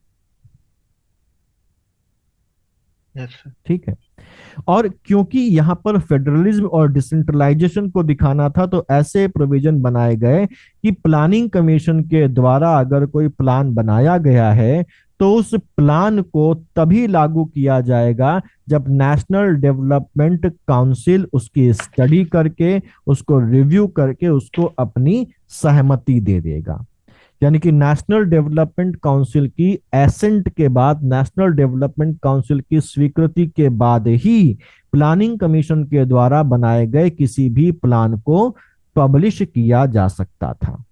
Yes sir. ठीक है। और क्योंकि यहाँ पर फेडरलिज्म और डिसेंट्रलाइजेशन को दिखाना था, तो ऐसे प्रोविजन बनाए गए कि प्लानिंग कमीशन के द्वारा अगर कोई प्लान बनाया गया है तो उस प्लान को तभी लागू किया जाएगा जब नेशनल डेवलपमेंट काउंसिल उसकी स्टडी करके, उसको रिव्यू करके, उसको अपनी सहमति दे देगा। यानी कि नेशनल डेवलपमेंट काउंसिल की एसेंट के बाद, नेशनल डेवलपमेंट काउंसिल की स्वीकृति के बाद ही प्लानिंग कमीशन के द्वारा बनाए गए किसी भी प्लान को पब्लिश किया जा सकता था।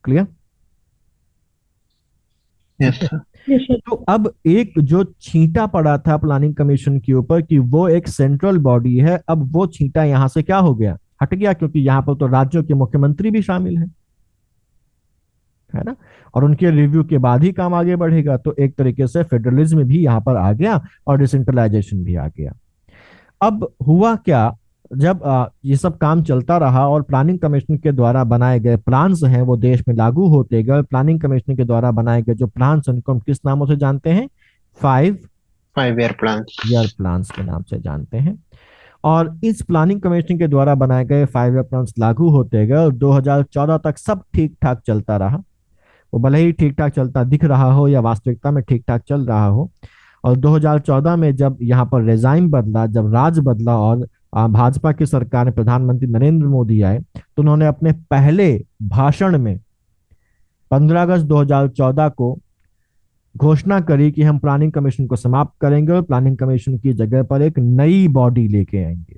Clear? Yes sir. Yes, sir. तो अब एक जो छींटा पड़ा था प्लानिंग कमीशन के ऊपर कि वो एक सेंट्रल बॉडी है, अब वो छींटा यहां से क्या हो गया, हट गया, क्योंकि यहां पर तो राज्यों के मुख्यमंत्री भी शामिल है ना, और उनके रिव्यू के बाद ही काम आगे बढ़ेगा। तो एक तरीके से फेडरलिज्म भी यहां पर आ गया और डिसेंट्रलाइजेशन भी आ गया। अब हुआ क्या, जब ये सब काम चलता रहा और प्लानिंग कमीशन के द्वारा बनाए गए प्लान्स हैं वो देश में लागू होते गए। प्लानिंग कमीशन के द्वारा बनाए गए जो प्लान्स, उनको हम किस नामों से जानते हैं? 5 ईयर प्लान। ईयर प्लान्स के नाम से जानते हैं। और इस प्लानिंग कमीशन के द्वारा बनाए गए 5 ईयर प्लान्स लागू होते गए और 2014 तक सब ठीक ठाक चलता रहा। वो भले ही ठीक ठाक चलता दिख रहा हो या वास्तविकता में ठीक ठाक चल रहा हो। और 2014 में जब यहाँ पर रेजाइम बदला, जब राज बदला और भाजपा की सरकार में प्रधानमंत्री नरेंद्र मोदी आए, तो उन्होंने अपने पहले भाषण में 15 अगस्त 2014 को घोषणा करी कि हम प्लानिंग कमीशन को समाप्त करेंगे और प्लानिंग कमीशन की जगह पर एक नई बॉडी लेके आएंगे।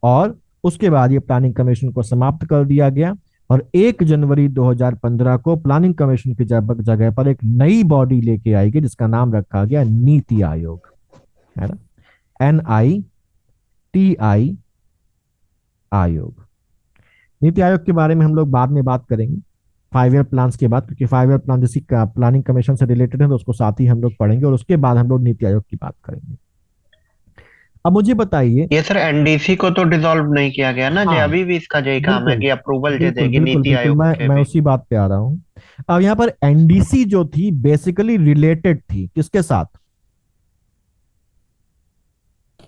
और उसके बाद ये प्लानिंग कमीशन को समाप्त कर दिया गया और 1 जनवरी 2015 को प्लानिंग कमीशन की जगह पर एक नई बॉडी लेके आएगी जिसका नाम रखा गया नीति आयोग, है ना, NITI आयोग। नीति आयोग के बारे में हम लोग बाद में बात करेंगे 5 ईयर प्लान के बाद, क्योंकि 5 ईयर प्लान जैसी प्लानिंग कमीशन से रिलेटेड है तो उसको साथ ही हम लोग पढ़ेंगे और उसके बाद हम लोग नीति आयोग की बात करेंगे। अब मुझे बताइए, ये सर एनडीसी को तो डिसॉल्व नहीं किया गया ना, जे हाँ, अभी भी इसका यही काम है बिल्कुल कि अप्रूवल जे बिल्कुल देगी बिल्कुल नीति बिल्कुल, आयोग के मैं भी। उसी बात पे आ रहा हूँ। अब यहाँ पर एनडीसी जो थी बेसिकली रिलेटेड थी किसके साथ?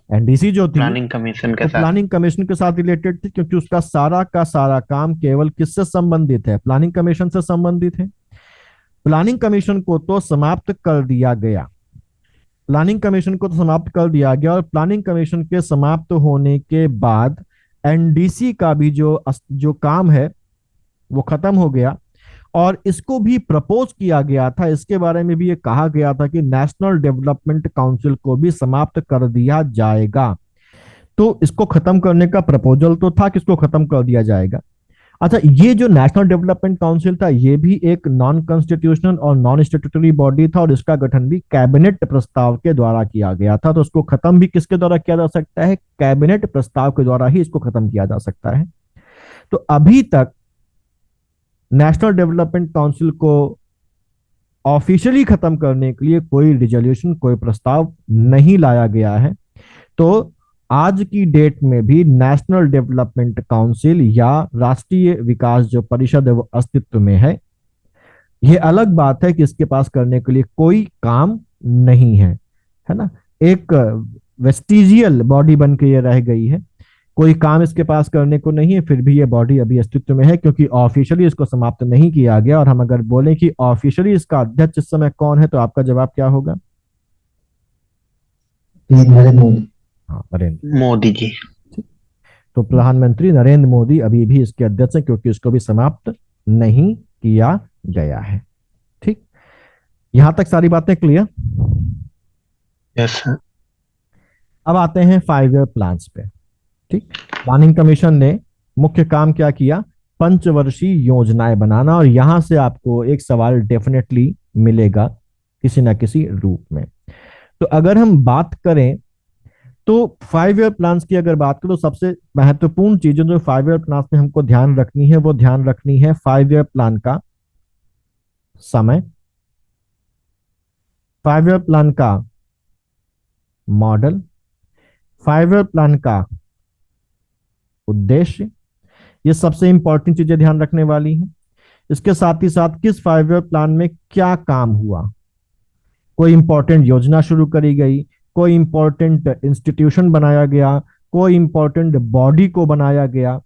एनडीसी जो थी प्लानिंग कमीशन के वो साथ। प्लानिंग कमीशन के साथ रिलेटेड थी, क्योंकि उसका सारा का सारा काम केवल किससे संबंधित है? प्लानिंग कमीशन से संबंधित है। प्लानिंग कमीशन को तो समाप्त कर दिया गया, प्लानिंग कमीशन को तो समाप्त कर दिया गया और प्लानिंग कमीशन के समाप्त होने के बाद एनडीसी का भी जो काम है वो खत्म हो गया और इसको भी प्रपोज किया गया था। इसके बारे में भी ये कहा गया था कि नेशनल डेवलपमेंट काउंसिल को भी समाप्त कर दिया जाएगा। तो इसको खत्म करने का प्रपोजल तो था कि इसको खत्म कर दिया जाएगा। अच्छा, ये जो नेशनल डेवलपमेंट काउंसिल था ये भी एक नॉन कॉन्स्टिट्यूशनल और नॉन स्टैट्यूटरी बॉडी था और इसका गठन भी कैबिनेट प्रस्ताव के द्वारा किया गया था। तो इसको खत्म भी किसके द्वारा किया जा सकता है? कैबिनेट प्रस्ताव के द्वारा ही इसको खत्म किया जा सकता है। तो अभी तक नेशनल डेवलपमेंट काउंसिल को ऑफिशियली खत्म करने के लिए कोई रिजोल्यूशन, कोई प्रस्ताव नहीं लाया गया है। तो आज की डेट में भी नेशनल डेवलपमेंट काउंसिल या राष्ट्रीय विकास जो परिषद है वो अस्तित्व में है। ये अलग बात है कि इसके पास करने के लिए कोई काम नहीं है ना, एक वेस्टिजियल बॉडी बन के ये रह गई है, कोई काम इसके पास करने को नहीं है, फिर भी ये बॉडी अभी अस्तित्व में है क्योंकि ऑफिशियली इसको समाप्त नहीं किया गया। और हम अगर बोलें कि ऑफिशियली इसका अध्यक्ष इस समय कौन है तो आपका जवाब क्या होगा? नरेंद्र मोदी। हाँ, नरेंद्र मोदी जी। तो प्रधानमंत्री नरेंद्र मोदी अभी भी इसके अध्यक्ष हैं क्योंकि इसको भी समाप्त नहीं किया गया है। ठीक, यहां तक सारी बातें क्लियर? Yes sir. अब आते हैं 5 ईयर प्लान्स पे। ठीक, प्लानिंग कमीशन ने मुख्य काम क्या किया? पंचवर्षीय योजनाएं बनाना। और यहां से आपको एक सवाल डेफिनेटली मिलेगा किसी ना किसी रूप में। तो अगर हम बात करें तो 5 ईयर प्लान्स की अगर बात करो, सबसे महत्वपूर्ण चीजें जो 5 ईयर प्लान्स में हमको ध्यान रखनी है वो ध्यान रखनी है 5 ईयर प्लान का समय, 5 ईयर प्लान का मॉडल, 5 ईयर प्लान का उद्देश्य। ये सबसे इंपॉर्टेंट चीजें ध्यान रखने वाली हैं। इसके साथ ही साथ किस 5 ईयर प्लान में क्या काम हुआ, कोई इंपॉर्टेंट योजना शुरू करी गई, कोई इंपॉर्टेंट इंस्टीट्यूशन बनाया गया, कोई इंपॉर्टेंट बॉडी को बनाया गया,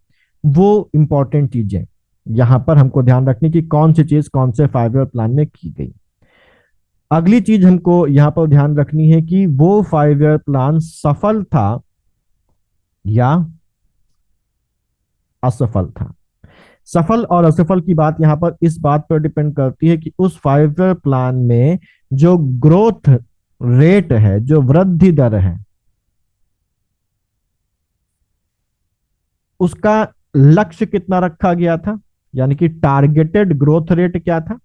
वो इंपॉर्टेंट चीजें यहां पर हमको ध्यान रखनी कि कौन सी चीज कौन से 5 ईयर प्लान में की गई। अगली चीज हमको यहां पर ध्यान रखनी है कि वो 5 ईयर प्लान सफल था या असफल था। सफल और असफल की बात यहां पर इस बात पर डिपेंड करती है कि उस 5 ईयर प्लान में जो ग्रोथ रेट है, जो वृद्धि दर है, उसका लक्ष्य कितना रखा गया था, यानी कि टारगेटेड ग्रोथ रेट क्या था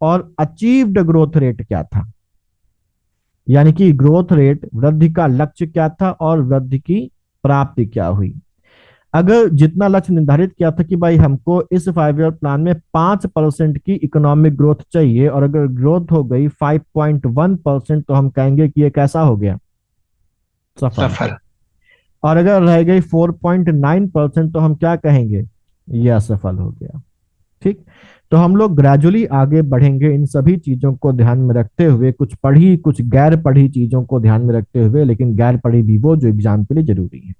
और अचीव्ड ग्रोथ रेट क्या था, यानी कि ग्रोथ रेट वृद्धि का लक्ष्य क्या था और वृद्धि की प्राप्ति क्या हुई। अगर जितना लक्ष्य निर्धारित किया था कि भाई हमको इस 5 ईयर प्लान में 5% की इकोनॉमिक ग्रोथ चाहिए और अगर ग्रोथ हो गई 5.1%, तो हम कहेंगे कि ये कैसा हो गया, सफल। और अगर रह गई 4.9%, तो हम क्या कहेंगे, ये असफल हो गया। ठीक, तो हम लोग ग्रेजुअली आगे बढ़ेंगे इन सभी चीजों को ध्यान में रखते हुए, कुछ पढ़ी कुछ गैर पढ़ी चीजों को ध्यान में रखते हुए, लेकिन गैर पढ़ी भी वो जो एग्जाम के लिए जरूरी है।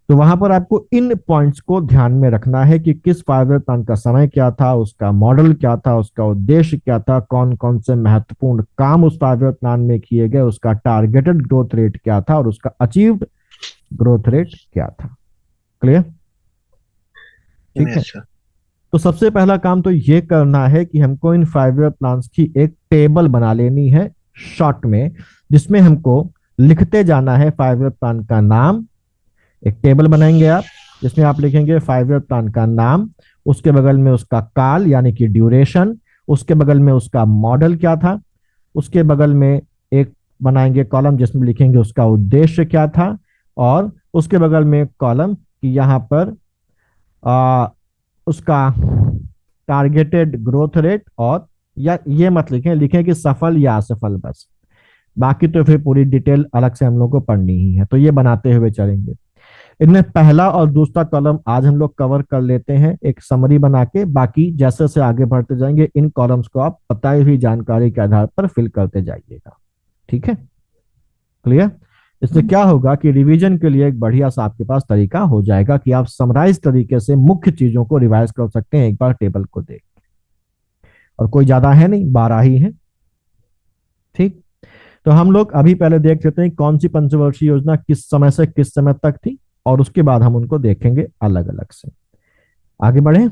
तो वहां पर आपको इन पॉइंट्स को ध्यान में रखना है कि किस 5 ईयर प्लान का समय क्या था, उसका मॉडल क्या था, उसका उद्देश्य क्या था, कौन कौन से महत्वपूर्ण काम उस 5 ईयर प्लान में किए गए, उसका टारगेटेड ग्रोथ रेट क्या था और उसका अचीव्ड ग्रोथ रेट क्या था। क्लियर? ठीक है। Yes sir. तो सबसे पहला काम तो ये करना है कि हमको इन 5 ईयर प्लान्स की एक टेबल बना लेनी है शॉर्ट में, जिसमें हमको लिखते जाना है 5 ईयर प्लान का नाम। एक टेबल बनाएंगे आप, जिसमें आप लिखेंगे 5 ईयर प्लान का नाम, उसके बगल में उसका काल यानी कि ड्यूरेशन, उसके बगल में उसका मॉडल क्या था, उसके बगल में एक बनाएंगे कॉलम जिसमें लिखेंगे उसका उद्देश्य क्या था, और उसके बगल में कॉलम कि यहाँ पर उसका टारगेटेड ग्रोथ रेट, और या ये मत लिखें कि सफल या असफल, बस। बाकी तो फिर पूरी डिटेल अलग से हम लोग को पढ़नी ही है, तो ये बनाते हुए चलेंगे। इनमें पहला और दूसरा कॉलम आज हम लोग कवर कर लेते हैं एक समरी बना के, बाकी जैसे जैसे आगे बढ़ते जाएंगे इन कॉलम्स को आप बताई हुई जानकारी के आधार पर फिल करते जाइएगा। ठीक है, क्लियर? इससे क्या होगा कि रिवीजन के लिए एक बढ़िया सा आपके पास तरीका हो जाएगा कि आप समराइज तरीके से मुख्य चीजों को रिवाइज कर सकते हैं एक बार टेबल को देख। और कोई ज्यादा है नहीं, 12 ही है। ठीक, तो हम लोग अभी पहले देख लेते हैं कौन सी पंचवर्षीय योजना किस समय से किस समय तक थी, और उसके बाद हम उनको देखेंगे अलग अलग से। आगे बढ़े।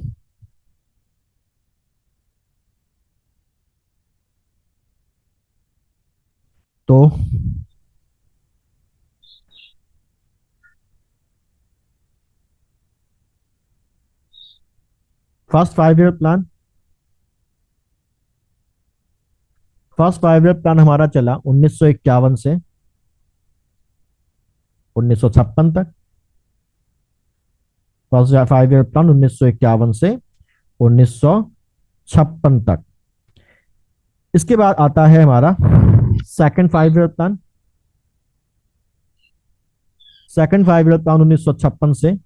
तो first 5 year plan, first 5 year plan हमारा चला 1951 से 1956 तक। फर्स्ट 5 ईयर प्लान 1951 से 1956 तक। इसके बाद आता है हमारा second 5 year plan. Second 5 year plan 1956 से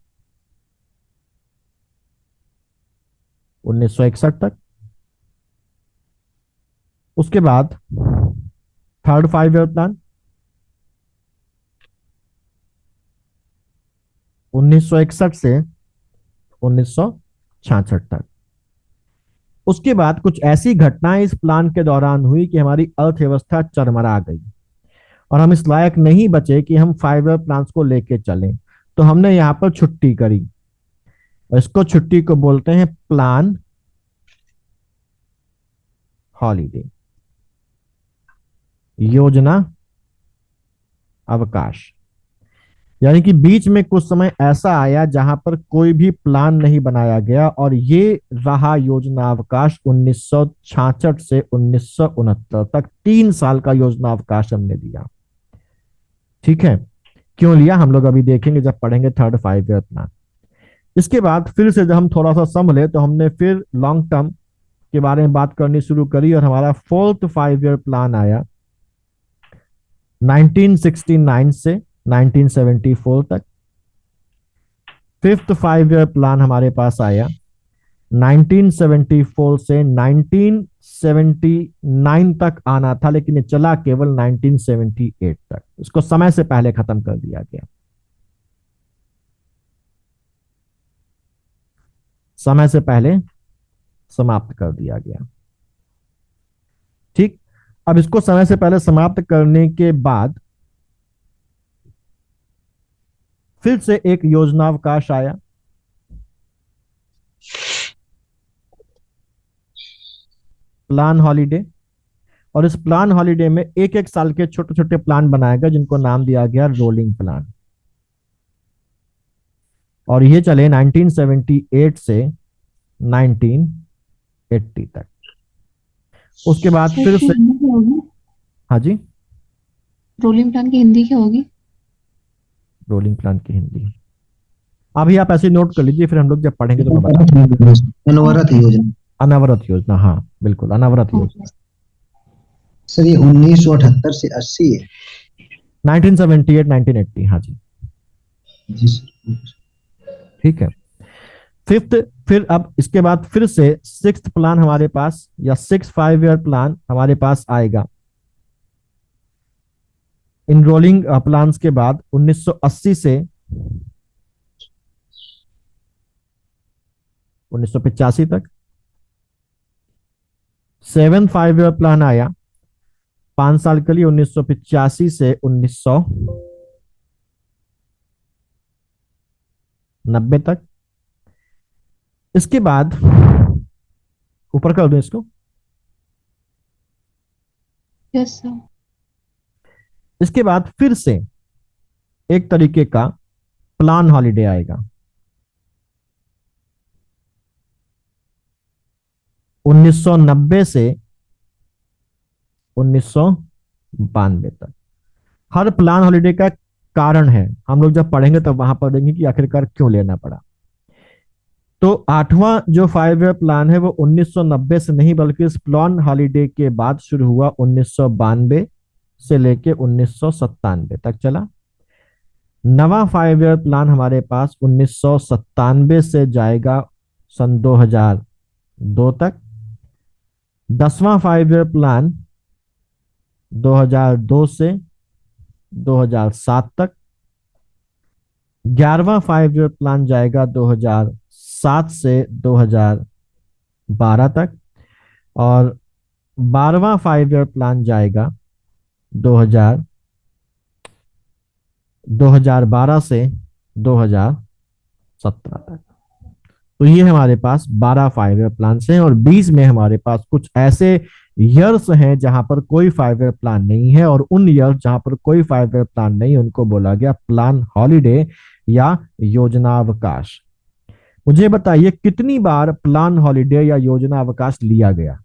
1961 तक। उसके बाद थर्ड 5 ईयर प्लान 1961 से 1966 तक। उसके बाद कुछ ऐसी घटनाएं इस प्लान के दौरान हुई कि हमारी अर्थव्यवस्था चरमरा गई और हम इस लायक नहीं बचे कि हम 5 ईयर प्लान को लेके चलें, तो हमने यहां पर छुट्टी करी। इसको छुट्टी को बोलते हैं प्लान हॉलीडे, योजना अवकाश। यानी कि बीच में कुछ समय ऐसा आया जहां पर कोई भी प्लान नहीं बनाया गया, और ये रहा योजना अवकाश 1966 से 1969 तक। 3 साल का योजना अवकाश हमने दिया। ठीक है, क्यों लिया हम लोग अभी देखेंगे जब पढ़ेंगे थर्ड 5 ईयर प्लान। इसके बाद फिर से जब हम थोड़ा सा संभले तो हमने फिर लॉन्ग टर्म के बारे में बात करनी शुरू करी, और हमारा फोर्थ 5 ईयर प्लान आया 1969 से 1974 तक। फिफ्थ 5 ईयर प्लान हमारे पास आया 1974 से 1979 तक आना था, लेकिन ये चला केवल 1978 तक। इसको समय से पहले खत्म कर दिया गया, समय से पहले समाप्त कर दिया गया। ठीक, अब इसको समय से पहले समाप्त करने के बाद फिर से एक योजनावकाश आया। Plan holiday. और इस प्लान हॉलिडे में एक एक साल के छोटे छोटे प्लान बनाए गए जिनको नाम दिया गया रोलिंग प्लान। और ये चले 1978 से 1980 तक। उसके बाद फिर से, हिंदी क्या होगी? हाँ जी, रोलिंग प्लान की हिंदी क्या होगी? रोलिंग प्लान की हिंदी अभी आप ऐसे नोट कर लीजिए, फिर हम लोग जब पढ़ेंगे तो मैं बताऊंगा। अनवरत योजना। अनवरत योजना, हाँ बिल्कुल, अनवरत योजना। सर ये 1978 से 80 है। 1978 1980, हाँ जी, जी सर। ठीक है। फिफ्थ, फिर अब इसके बाद फिर से सिक्स्थ प्लान हमारे पास, या 6 5 ईयर प्लान हमारे पास आएगा। इन रोलिंग प्लान्स के बाद 1980 से 1985 तक 7 5 ईयर प्लान आया 5 साल के लिए, 1985 से 1990 तक। इसके बाद ऊपर कर दूं इसको। Yes sir. इसके बाद फिर से एक तरीके का प्लान हॉलिडे आएगा 1990 से 1992 तक। हर प्लान हॉलिडे का कारण है, हम लोग जब पढ़ेंगे तब वहां पर देखेंगे कि आखिरकार क्यों लेना पड़ा। तो 8वां जो 5 ईयर प्लान है वो 1990 से नहीं बल्कि इस प्लान हॉलिडे के बाद शुरू हुआ 1992 से लेके 1997 तक चला। नवा 5 ईयर प्लान हमारे पास 1997 से जाएगा सन 2002 तक। 10वां 5 ईयर प्लान 2002 से 2007 तक। 11वां 5 ईयर प्लान जाएगा 2007 से 2012 तक। और 12वां 5 ईयर प्लान जाएगा 2012 से 2017 तक। तो ये हमारे पास 12 5 ईयर प्लान हैं, और 20 में हमारे पास कुछ ऐसे ईयर्स हैं जहां पर कोई 5 ईयर प्लान नहीं है, और उन ईयर्स जहां पर कोई 5 ईयर प्लान नहीं उनको बोला गया प्लान हॉलिडे या योजनावकाश। मुझे बताइए कितनी बार प्लान हॉलिडे या योजनावकाश लिया गया?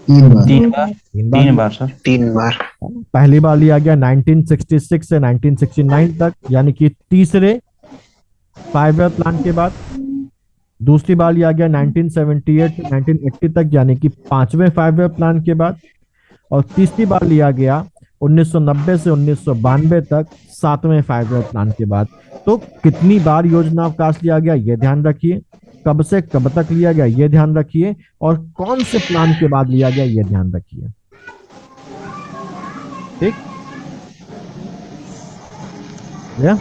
3 बार। 3 बार। तीन बार। 3 बार सर। 3 बार। पहली बार लिया गया 1966 से 1969 तक, यानी कि तीसरे 5 ईयर प्लान के बाद। दूसरी बार लिया गया 1978 से 1980 तक, यानी कि 5वें 5 ईयर प्लान के बाद। और तीसरी बार लिया गया 1990 से 1992 तक, 7वें 5 ईयर प्लान के बाद। तो कितनी बार योजना अवकाश लिया गया ये ध्यान रखिए, कब से कब तक लिया गया ये ध्यान रखिए, और कौन से प्लान के बाद लिया गया ये ध्यान रखिए। ठीक या?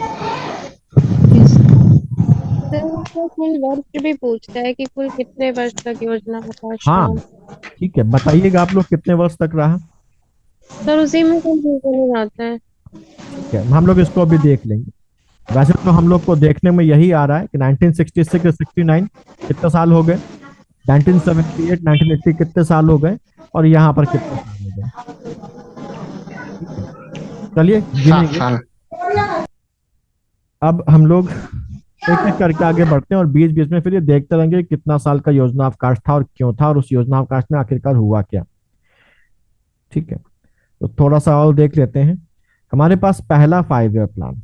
तो कुल वर्ष भी पूछता है कि कुल कितने वर्ष तक योजना अवकाश हाँ रहा। ठीक है, बताइएगा आप लोग कितने वर्ष तक रहा। सर उसी में कंफ्यूजन हो जाता है। ठीक है, हम लोग इसको अभी देख लेंगे। वैसे तो हम लोग को देखने में यही आ रहा है कि 1966 से 69 कितने साल हो गए, 1978 1980 कितने साल हो गए, और यहाँ पर कितने साल हो गए। चलिए 7 गिनेंगे। साल। अब हम लोग एक एक करके आगे बढ़ते हैं, और बीच बीच में फिर ये देखते रहेंगे कि कितना साल का योजना अवकाश था और क्यों था, और उस योजना अवकाश में आखिरकार हुआ क्या। ठीक है, तो थोड़ा सा और देख लेते हैं। हमारे पास पहला 5 year plan,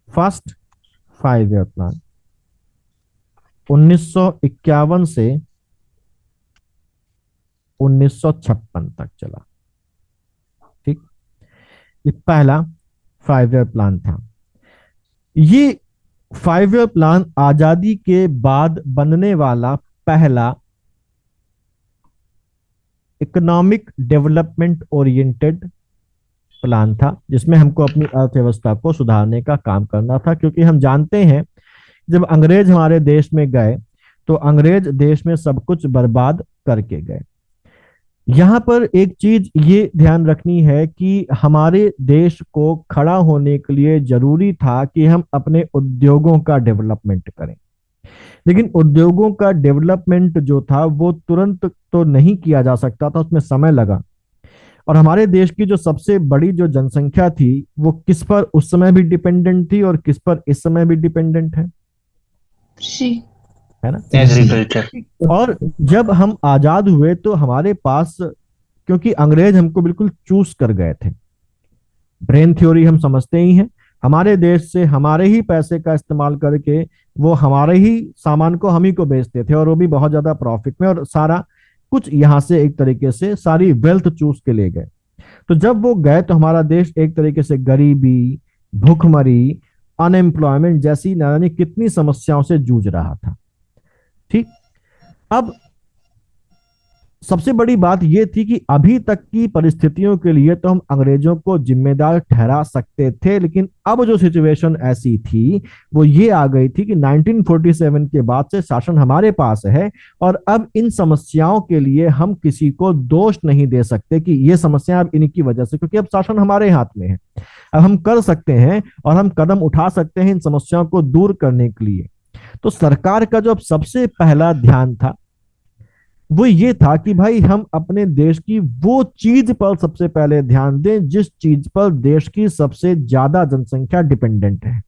first 5 year plan 1951 से 1956 तक चला। ठीक, ये पहला 5 ईयर प्लान था। ये 5 ईयर प्लान आजादी के बाद बनने वाला पहला इकोनॉमिक डेवलपमेंट ओरिएंटेड प्लान था, जिसमें हमको अपनी अर्थव्यवस्था को सुधारने का काम करना था। क्योंकि हम जानते हैं जब अंग्रेज हमारे देश में गए तो अंग्रेज देश में सब कुछ बर्बाद करके गए। यहां पर एक चीज ये ध्यान रखनी है कि हमारे देश को खड़ा होने के लिए जरूरी था कि हम अपने उद्योगों का डेवलपमेंट करें, लेकिन उद्योगों का डेवलपमेंट जो था वो तुरंत तो नहीं किया जा सकता था, उसमें समय लगा। और हमारे देश की जो सबसे बड़ी जो जनसंख्या थी वो किस पर उस समय भी डिपेंडेंट थी और किस पर इस समय भी डिपेंडेंट है कृषि। है ना। एग्रीकल्चर। और जब हम आजाद हुए तो हमारे पास, क्योंकि अंग्रेज हमको बिल्कुल चूस कर गए थे, ब्रेन थ्योरी हम समझते ही हैं, हमारे देश से हमारे ही पैसे का इस्तेमाल करके वो हमारे ही सामान को हम ही को बेचते थे, और वो भी बहुत ज्यादा प्रॉफिट में, और सारा कुछ यहाँ से एक तरीके से सारी वेल्थ चूस के ले गए। तो जब वो गए तो हमारा देश एक तरीके से गरीबी, भूखमरी, अनएम्प्लॉयमेंट जैसी न जाने कितनी समस्याओं से जूझ रहा था। ठीक। अब सबसे बड़ी बात यह थी कि अभी तक की परिस्थितियों के लिए तो हम अंग्रेजों को जिम्मेदार ठहरा सकते थे, लेकिन अब जो सिचुएशन ऐसी थी वो ये आ गई थी कि 1947 के बाद से शासन हमारे पास है, और अब इन समस्याओं के लिए हम किसी को दोष नहीं दे सकते कि ये समस्या अब इनकी वजह से, क्योंकि अब शासन हमारे हाथ में है। अब हम कर सकते हैं और हम कदम उठा सकते हैं इन समस्याओं को दूर करने के लिए। तो सरकार का जो अब सबसे पहला ध्यान था वो ये था कि भाई हम अपने देश की वो चीज पर सबसे पहले ध्यान दें जिस चीज पर देश की सबसे ज्यादा जनसंख्या डिपेंडेंट है,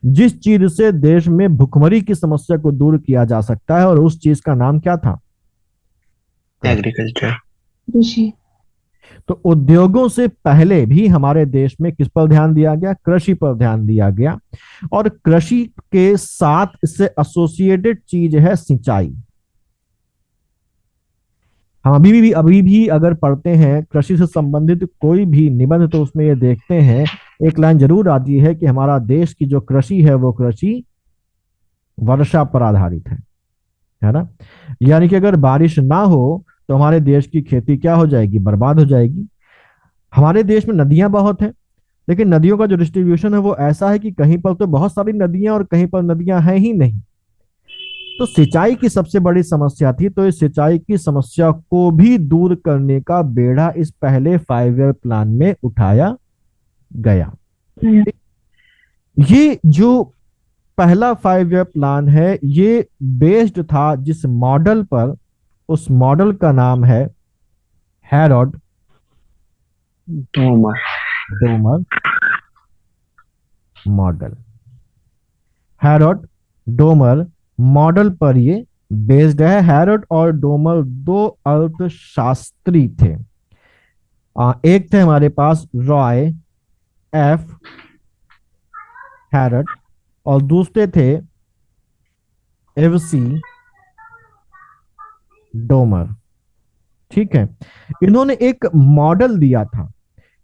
जिस चीज से देश में भुखमरी की समस्या को दूर किया जा सकता है, और उस चीज का नाम क्या था? एग्रीकल्चर। कृषि। तो उद्योगों से पहले भी हमारे देश में किस पर ध्यान दिया गया? कृषि पर ध्यान दिया गया। और कृषि के साथ इससे एसोसिएटेड चीज है सिंचाई। हम अभी भी अगर पढ़ते हैं कृषि से संबंधित कोई भी निबंध तो उसमें ये देखते हैं एक लाइन जरूर आती है कि हमारा देश की जो कृषि है वो कृषि वर्षा पर आधारित है ना। यानी कि अगर बारिश ना हो तो हमारे देश की खेती क्या हो जाएगी? बर्बाद हो जाएगी। हमारे देश में नदियां बहुत हैं, लेकिन नदियों का जो डिस्ट्रीब्यूशन है वो ऐसा है कि कहीं पर तो बहुत सारी नदियां और कहीं पर नदियां हैं ही नहीं। तो सिंचाई की सबसे बड़ी समस्या थी, तो इस सिंचाई की समस्या को भी दूर करने का बेड़ा इस पहले 5 ईयर प्लान में उठाया गया। ये जो पहला 5 ईयर प्लान है ये बेस्ड था जिस मॉडल पर, उस मॉडल का नाम है Harold Domar. Domar model. Harold Domar model पर ये बेस्ड है। हैरोल्ड और डोमर दो अर्थशास्त्री थे। एक थे हमारे पास रॉय एफ हैरोल्ड और दूसरे थे एवसी डोमर। ठीक है। इन्होंने एक मॉडल दिया था,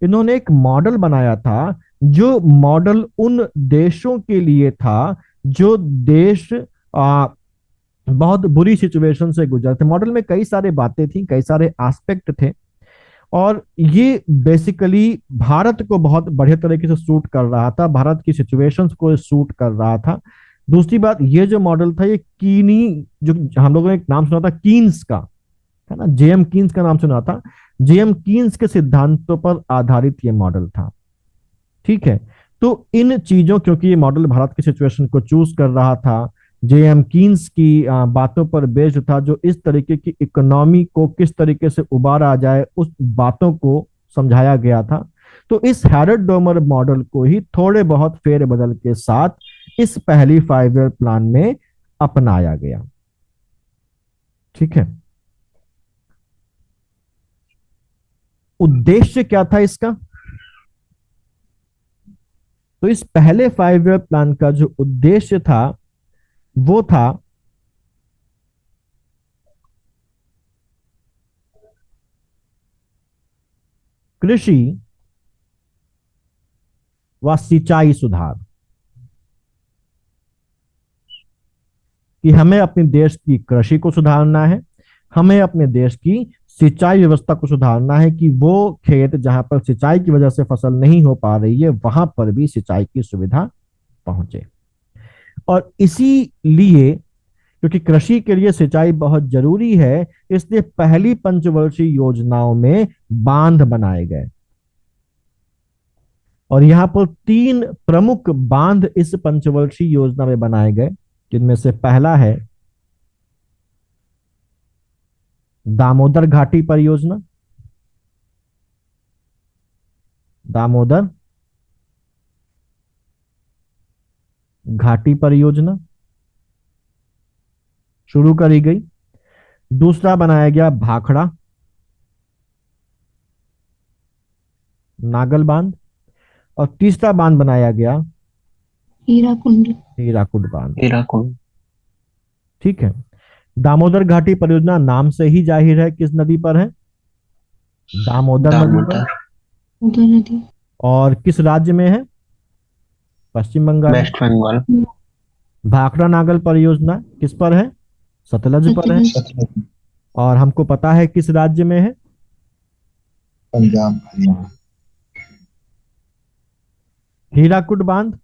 इन्होंने एक मॉडल बनाया था जो मॉडल उन देशों के लिए था जो देश बहुत बुरी सिचुएशन से गुजर थे। मॉडल में कई सारे बातें थी, कई सारे एस्पेक्ट थे, और ये बेसिकली भारत को बहुत बढ़िया तरीके से सूट कर रहा था, भारत की सिचुएशंस को सूट कर रहा था। दूसरी बात, ये जो मॉडल था ये कीनी, जो हम लोगों ने एक नाम सुना था कीन्स का, है ना, जेएम कीन्स का नाम सुना था। जेएम कीन्स के सिद्धांतों पर आधारित ये मॉडल था। ठीक है। तो इन चीजों, क्योंकि ये मॉडल भारत की सिचुएशन को चूज कर रहा था, जेएम कीन्स की बातों पर बेस्ड था, जो इस तरीके की इकोनॉमी को किस तरीके से उबारा जाए उस बातों को समझाया गया था। तो इस हैरोल्ड डोमर मॉडल को ही थोड़े बहुत फेरबदल के साथ इस पहली 5 ईयर प्लान में अपनाया गया। ठीक है। उद्देश्य क्या था इसका? तो इस पहले 5 ईयर प्लान का जो उद्देश्य था वो था कृषि व सिंचाई सुधार। कि हमें अपने देश की कृषि को सुधारना है, हमें अपने देश की सिंचाई व्यवस्था को सुधारना है कि वो खेत जहां पर सिंचाई की वजह से फसल नहीं हो पा रही है वहां पर भी सिंचाई की सुविधा पहुंचे। और इसीलिए क्योंकि कृषि के लिए सिंचाई बहुत जरूरी है, इसलिए पहली पंचवर्षीय योजनाओं में बांध बनाए गए। और यहां पर 3 प्रमुख बांध इस पंचवर्षीय योजना में बनाए गए, जिनमें से पहला है दामोदर घाटी परियोजना। दामोदर घाटी परियोजना शुरू करी गई। दूसरा बनाया गया भाखड़ा नागल बांध। और तीसरा बांध बनाया गया हीराकुंड। हीराकुड बांध। हीराकुंड। ठीक है। दामोदर घाटी परियोजना नाम से ही जाहिर है किस नदी पर है? दामोदर नदी पर। दामोदर। उधर नदी। और किस राज्य में है? पश्चिम बंगाल। वेस्ट बंगाल। भाखड़ा नागल परियोजना किस पर है? सतलज पर है। सतलज, और हमको पता है किस राज्य में है? पंजाब, हरियाणा। हीराकुड बांध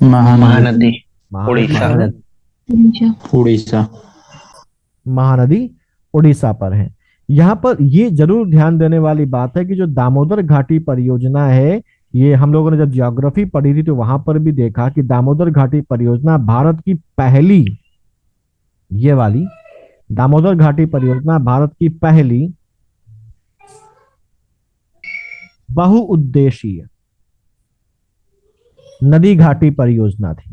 महानदी। महानदी उड़ीसा। पर है। उड़ीसा। महानदी उड़ीसा पर है। यहां पर ये जरूर ध्यान देने वाली बात है कि जो दामोदर घाटी परियोजना है, ये हम लोगों ने जब ज्योग्राफी पढ़ी थी तो वहां पर भी देखा कि दामोदर घाटी परियोजना भारत की पहली, ये वाली दामोदर घाटी परियोजना भारत की पहली बहुउद्देशीय नदी घाटी परियोजना थी।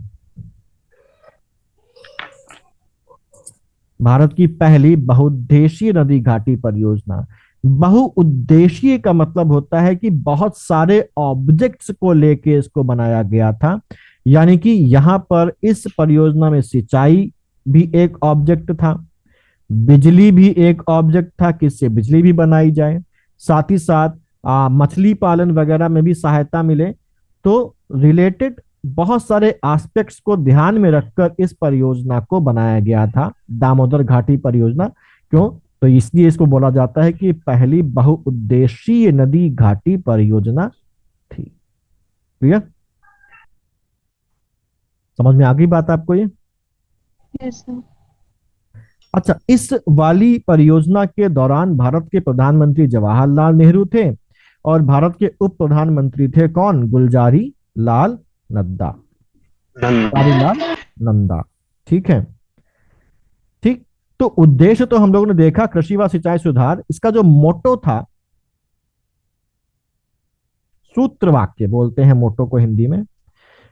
भारत की पहली बहुउद्देशीय नदी घाटी परियोजना। बहुउद्देशीय का मतलब होता है कि बहुत सारे ऑब्जेक्ट्स को लेके इसको बनाया गया था। यानी कि यहां पर इस परियोजना में सिंचाई भी एक ऑब्जेक्ट था, बिजली भी एक ऑब्जेक्ट था, किससे बिजली भी बनाई जाए, साथ ही साथ मछली पालन वगैरह में भी सहायता मिले। तो रिलेटेड बहुत सारे एस्पेक्ट्स को ध्यान में रखकर इस परियोजना को बनाया गया था, दामोदर घाटी परियोजना। क्यों? तो इसलिए इसको बोला जाता है कि पहली बहुउद्देशीय नदी घाटी परियोजना थी। क्लियर? समझ में आ गई बात आपको ये? Yes sir. अच्छा, इस वाली परियोजना के दौरान भारत के प्रधानमंत्री जवाहरलाल नेहरू थे और भारत के उप प्रधानमंत्री थे कौन? गुलजारी लाल नंदा। गुलजारी लाल नंदा। ठीक है। ठीक। तो उद्देश्य तो हम लोगों ने देखा, कृषि व सिंचाई सुधार। इसका जो मोटो था, सूत्र वाक्य बोलते हैं मोटो को हिंदी में,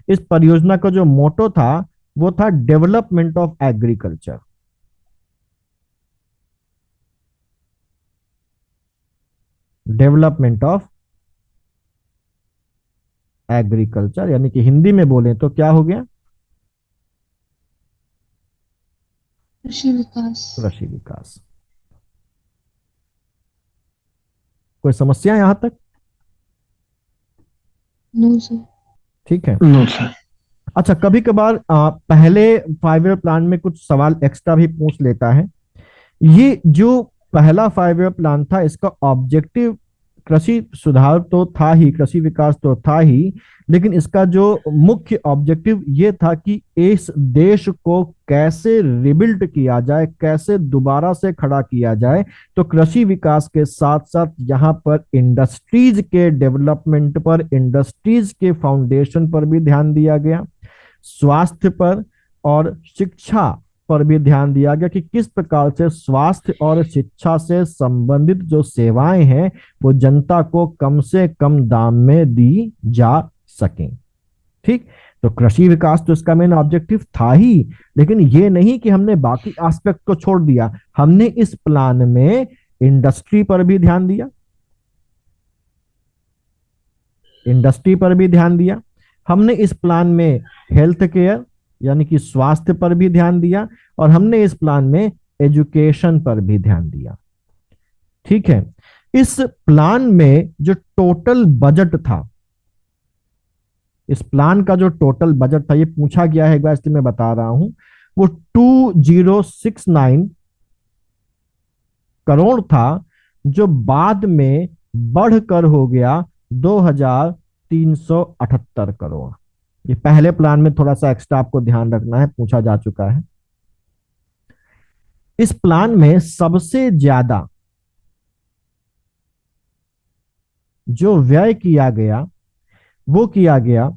इस परियोजना का जो मोटो था वो था development of agriculture. Development of agriculture, यानी कि हिंदी में बोले तो क्या हो गया? कृषि विकास। कृषि विकास। कोई समस्या यहां तक? No sir. ठीक है। No sir. अच्छा, कभी कभार पहले 5 ईयर प्लान में कुछ सवाल एक्स्ट्रा भी पूछ लेता है। ये जो पहला 5 ईयर प्लान था, इसका ऑब्जेक्टिव कृषि सुधार तो था ही, कृषि विकास तो था ही, लेकिन इसका जो मुख्य ऑब्जेक्टिव ये था कि इस देश को कैसे रिबिल्ड किया जाए, कैसे दोबारा से खड़ा किया जाए। तो कृषि विकास के साथ साथ यहाँ पर इंडस्ट्रीज के डेवलपमेंट पर, इंडस्ट्रीज के फाउंडेशन पर भी ध्यान दिया गया, स्वास्थ्य पर और शिक्षा पर भी ध्यान दिया गया कि किस प्रकार से स्वास्थ्य और शिक्षा से संबंधित जो सेवाएं हैं वो जनता को कम से कम दाम में दी जा सकें। ठीक। तो कृषि विकास तो इसका मेन ऑब्जेक्टिव था ही, लेकिन ये नहीं कि हमने बाकी एस्पेक्ट को छोड़ दिया। हमने इस प्लान में इंडस्ट्री पर भी ध्यान दिया, इंडस्ट्री पर भी ध्यान दिया। हमने इस प्लान में हेल्थ केयर यानी कि स्वास्थ्य पर भी ध्यान दिया, और हमने इस प्लान में एजुकेशन पर भी ध्यान दिया। ठीक है। इस प्लान में जो टोटल बजट था, इस प्लान का जो टोटल बजट था, ये पूछा गया है एक बार, इसलिए मैं बता रहा हूं। वो 2069 करोड़ था, जो बाद में बढ़कर हो गया 2378 करोड़। ये पहले प्लान में थोड़ा सा एक्स्ट्रा आपको ध्यान रखना है, पूछा जा चुका है। इस प्लान में सबसे ज्यादा जो व्यय किया गया वो किया गया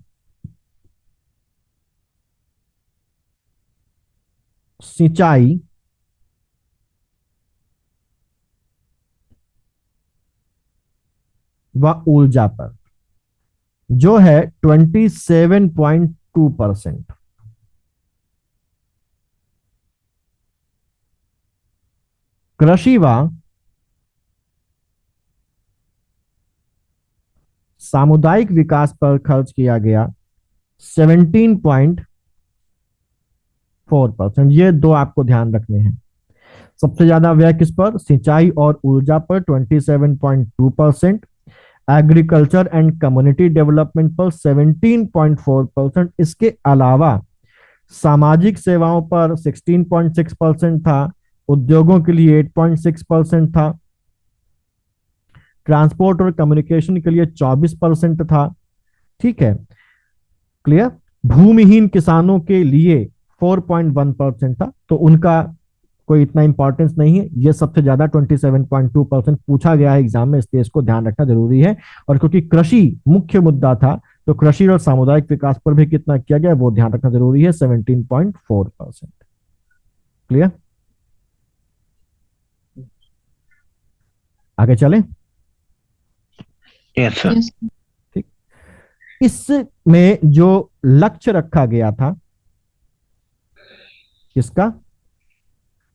सिंचाई व ऊर्जा पर, जो है 27.2%। कृषि व सामुदायिक विकास पर खर्च किया गया 17.4%। ये दो आपको ध्यान रखने हैं। सबसे ज्यादा व्यय किस पर? सिंचाई और ऊर्जा पर 27.2%, एग्रीकल्चर एंड कम्युनिटी डेवलपमेंट पर 17.4%। इसके अलावा सामाजिक सेवाओं पर 16.6% था, उद्योगों के लिए 8.6% था, ट्रांसपोर्ट और कम्युनिकेशन के लिए 24% था। ठीक है, क्लियर। भूमिहीन किसानों के लिए 4.1% था, तो उनका कोई इतना इंपॉर्टेंस नहीं है। ये सबसे ज्यादा 27.2% पूछा गया है एग्जाम में, इसलिए इसको ध्यान रखना जरूरी है। और क्योंकि कृषि मुख्य मुद्दा था, तो कृषि और सामुदायिक विकास पर भी कितना किया गया वो ध्यान रखना जरूरी है, 17.4%। क्लियर? आगे चलें। Yes sir. यस ठीक, इसमें जो लक्ष्य रखा गया था किसका?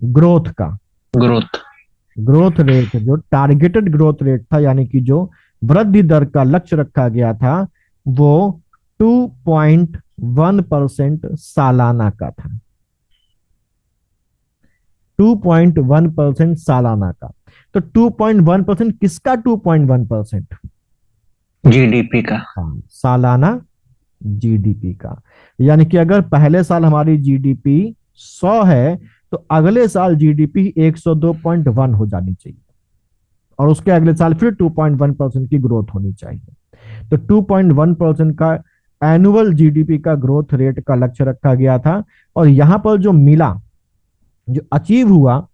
ग्रोथ का। ग्रोथ रेट, जो टारगेटेड ग्रोथ रेट था, यानी कि जो वृद्धि दर का लक्ष्य रखा गया था, वो 2.1% सालाना का था। 2.1% सालाना का। तो 2.1% किसका? 2.1% जीडीपी का। सालाना जीडीपी का। यानी कि अगर पहले साल हमारी जीडीपी 100 है, तो अगले साल जीडीपी 102.1 हो जानी चाहिए, और उसके अगले साल फिर 2.1% की ग्रोथ होनी चाहिए। तो 2.1% का एनुअल जीडीपी का ग्रोथ रेट का लक्ष्य रखा गया था, और यहां पर जो मिला, जो अचीव हुआ,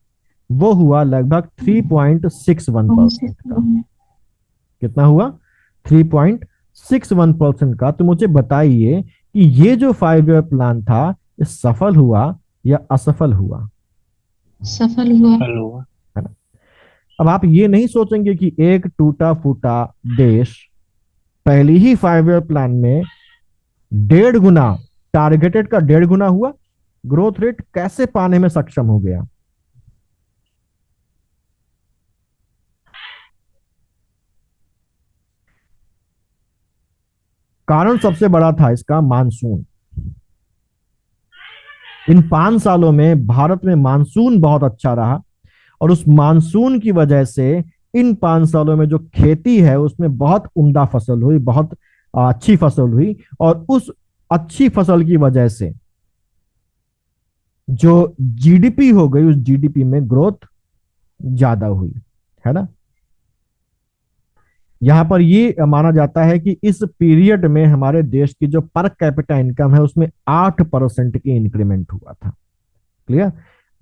वो हुआ लगभग 3.61% का। कितना हुआ? 3.61% का। तो मुझे बताइए कि ये जो 5 ईयर प्लान था, ये सफल हुआ या असफल हुआ? सफल हुआ। हेलो। है ना? अब आप ये नहीं सोचेंगे कि एक टूटा फूटा देश पहली ही 5 ईयर प्लान में 1.5 गुना, टारगेटेड का 1.5 गुना हुआ, ग्रोथ रेट कैसे पाने में सक्षम हो गया? कारण सबसे बड़ा था इसका मानसून। इन 5 सालों में भारत में मानसून बहुत अच्छा रहा, और उस मानसून की वजह से इन 5 सालों में जो खेती है उसमें बहुत उम्दा फसल हुई, बहुत अच्छी फसल हुई, और उस अच्छी फसल की वजह से जो जीडीपी हो गई, उस जीडीपी में ग्रोथ ज्यादा हुई, है ना। यहां पर ये माना जाता है कि इस पीरियड में हमारे देश की जो पर कैपिटा इनकम है उसमें 8% की इंक्रीमेंट हुआ था। क्लियर?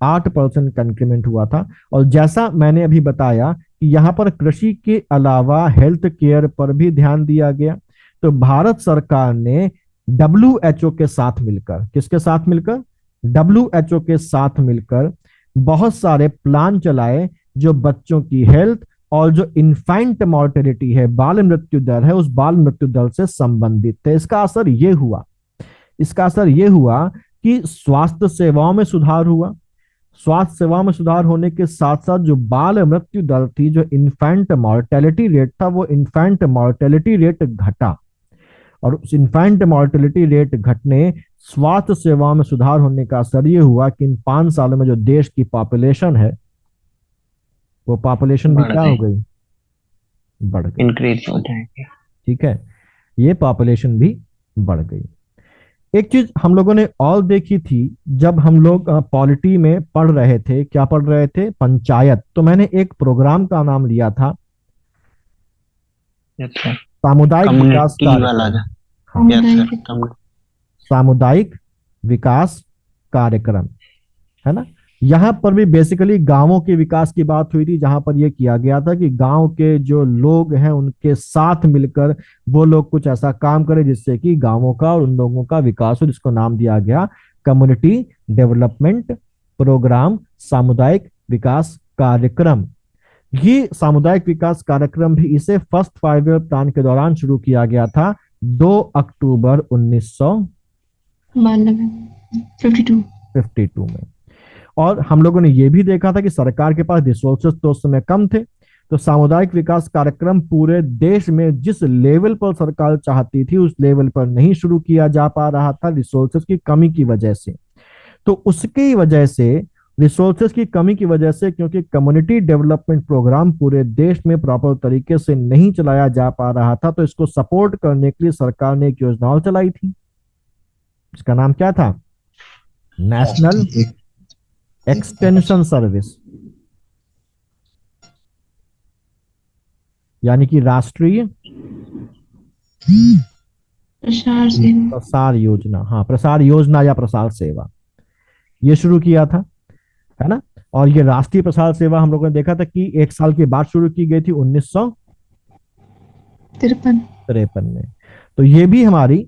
8% का इंक्रीमेंट हुआ था। और जैसा मैंने अभी बताया कि यहाँ पर कृषि के अलावा हेल्थ केयर पर भी ध्यान दिया गया। तो भारत सरकार ने WHO के साथ मिलकर, किसके साथ मिलकर? WHO के साथ मिलकर बहुत सारे प्लान चलाए, जो बच्चों की हेल्थ और जो इन्फेंट मॉर्टेलिटी है, बाल मृत्यु दर है, उस बाल मृत्यु दर से संबंधित थे। इसका असर ये हुआ कि स्वास्थ्य सेवाओं में सुधार हुआ। स्वास्थ्य सेवाओं में सुधार होने के साथ साथ जो बाल मृत्यु दर थी, जो इन्फेंट मॉर्टेलिटी रेट था, वो इन्फेंट मॉर्टेलिटी रेट घटा। और उस इन्फेंट मॉर्टेलिटी रेट घटने, स्वास्थ्य सेवाओं में सुधार होने का असर ये हुआ कि इन 5 सालों में जो देश की पॉपुलेशन है, वो पॉपुलेशन भी क्या हो गई? बढ़ गई, इंक्रीज हो जाएगी। ठीक है, ये पॉपुलेशन भी बढ़ गई। एक चीज हम लोगों ने और देखी थी, जब हम लोग पॉलिटी में पढ़ रहे थे, क्या पढ़ रहे थे, पंचायत, तो मैंने एक प्रोग्राम का नाम लिया था अच्छा, सामुदायिक विकास कम्युनिटी वाला कार्यक्रम। था। यस सर, सामुदायिक विकास कार्यक्रम, है ना। यहाँ पर भी बेसिकली गांवों के विकास की बात हुई थी, जहां पर यह किया गया था कि गांव के जो लोग हैं उनके साथ मिलकर वो लोग कुछ ऐसा काम करें जिससे कि गांवों का और उन लोगों का विकास हो, जिसको नाम दिया गया कम्युनिटी डेवलपमेंट प्रोग्राम, सामुदायिक विकास कार्यक्रम। ये सामुदायिक विकास कार्यक्रम भी इसे फर्स्ट 5 ईयर प्लान के दौरान शुरू किया गया था, 2 अक्टूबर 92 1952 में। और हम लोगों ने यह भी देखा था कि सरकार के पास रिसोर्सेस तो उस समय कम थे, तो सामुदायिक विकास कार्यक्रम पूरे देश में जिस लेवल पर सरकार चाहती थी उस लेवल पर नहीं शुरू किया जा पा रहा था, रिसोर्सेस की कमी की वजह से। तो उसकी वजह से, रिसोर्सेस की कमी की वजह से, क्योंकि कम्युनिटी डेवलपमेंट प्रोग्राम पूरे देश में प्रॉपर तरीके से नहीं चलाया जा पा रहा था, तो इसको सपोर्ट करने के लिए सरकार ने एक योजना चलाई थी। इसका नाम क्या था? नेशनल एक्सटेंशन सर्विस, यानी कि राष्ट्रीय प्रसार योजना। हाँ, प्रसार योजना या प्रसार सेवा, ये शुरू किया था, है ना। और ये राष्ट्रीय प्रसार सेवा हम लोगों ने देखा था कि 1 साल के बाद शुरू की गई थी, 1953 में। तो ये भी हमारी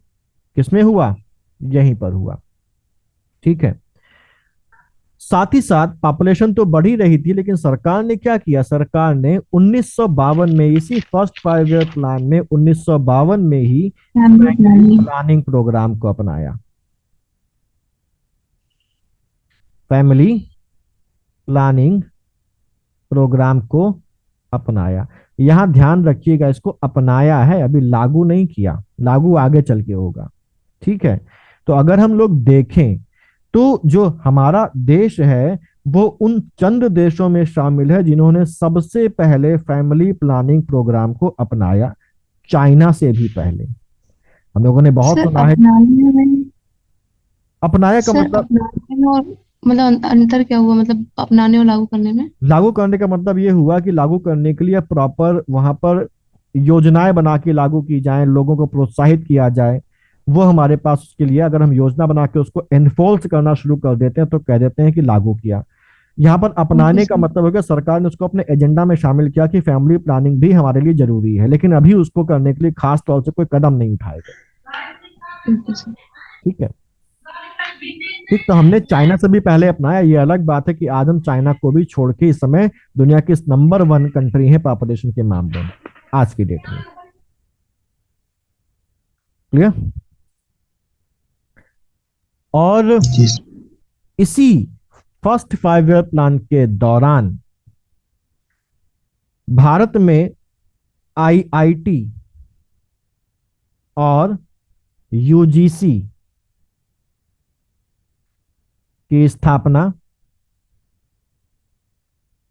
किसमें हुआ? यहीं पर हुआ, ठीक है। साथ ही साथ पॉपुलेशन तो बढ़ ही रही थी, लेकिन सरकार ने क्या किया, सरकार ने 1952 में, इसी फर्स्ट 5 ईयर प्लान में 1952 में ही प्लानिंग प्रोग्राम को अपनाया, फैमिली प्लानिंग प्रोग्राम को अपनाया। यहां ध्यान रखिएगा, इसको अपनाया है, अभी लागू नहीं किया, लागू आगे चल के होगा, ठीक है। तो अगर हम लोग देखें तो जो हमारा देश है वो उन चंद देशों में शामिल है जिन्होंने सबसे पहले फैमिली प्लानिंग प्रोग्राम को अपनाया, चाइना से भी पहले। हम लोगों ने बहुत सुना है। अपनाया का मतलब अंतर क्या हुआ, मतलब अपनाने और लागू करने में? लागू करने का मतलब ये हुआ कि लागू करने के लिए प्रॉपर वहां पर योजनाएं बना के लागू की जाए, लोगों को प्रोत्साहित किया जाए। वो हमारे पास उसके लिए अगर हम योजना बना के उसको एनफोर्स करना शुरू कर देते हैं तो कह देते हैं कि लागू किया। यहाँ पर अपनाने का मतलब होगा सरकार ने उसको अपने एजेंडा में शामिल किया कि फैमिली प्लानिंग भी हमारे लिए जरूरी है, लेकिन अभी उसको करने के लिए खास तौर से कोई कदम नहीं उठाए गए, ठीक है। ठीक, तो हमने चाइना से भी पहले अपनाया। ये अलग बात है कि आज हम चाइना को भी छोड़ के इस समय दुनिया की नंबर 1 कंट्री है पॉपुलेशन के मामले में आज की डेट में। क्लियर? और इसी फर्स्ट 5 ईयर प्लान के दौरान भारत में आईआईटी और यूजीसी की स्थापना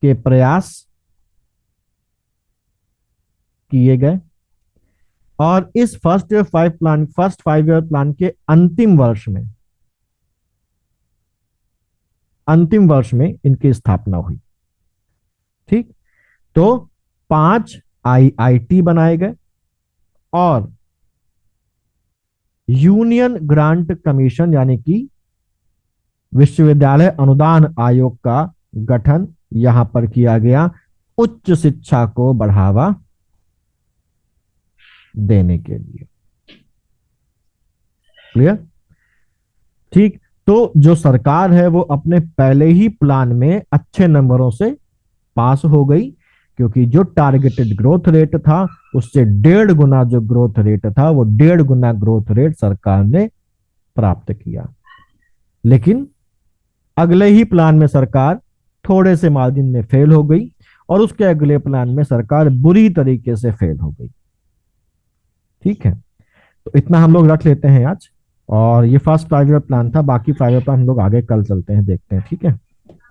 के प्रयास किए गए, और इस फर्स्ट 5 ईयर प्लान के अंतिम वर्ष में इनकी स्थापना हुई, ठीक। तो 5 आईआईटी बनाए गए और यूनियन ग्रांट कमीशन यानी कि विश्वविद्यालय अनुदान आयोग का गठन यहां पर किया गया, उच्च शिक्षा को बढ़ावा देने के लिए। क्लियर? ठीक, तो जो सरकार है वो अपने पहले ही प्लान में अच्छे नंबरों से पास हो गई, क्योंकि जो टारगेटेड ग्रोथ रेट था उससे 1.5 गुना जो ग्रोथ रेट था वो 1.5 गुना ग्रोथ रेट सरकार ने प्राप्त किया। लेकिन अगले ही प्लान में सरकार थोड़े से मार्जिन में फेल हो गई और उसके अगले प्लान में सरकार बुरी तरीके से फेल हो गई, ठीक है। तो इतना हम लोग रख लेते हैं आज, और ये फर्स्ट 5 ईयर प्लान था, बाकी 5 ईयर प्लान हम लोग आगे कल चलते हैं, देखते हैं, ठीक है।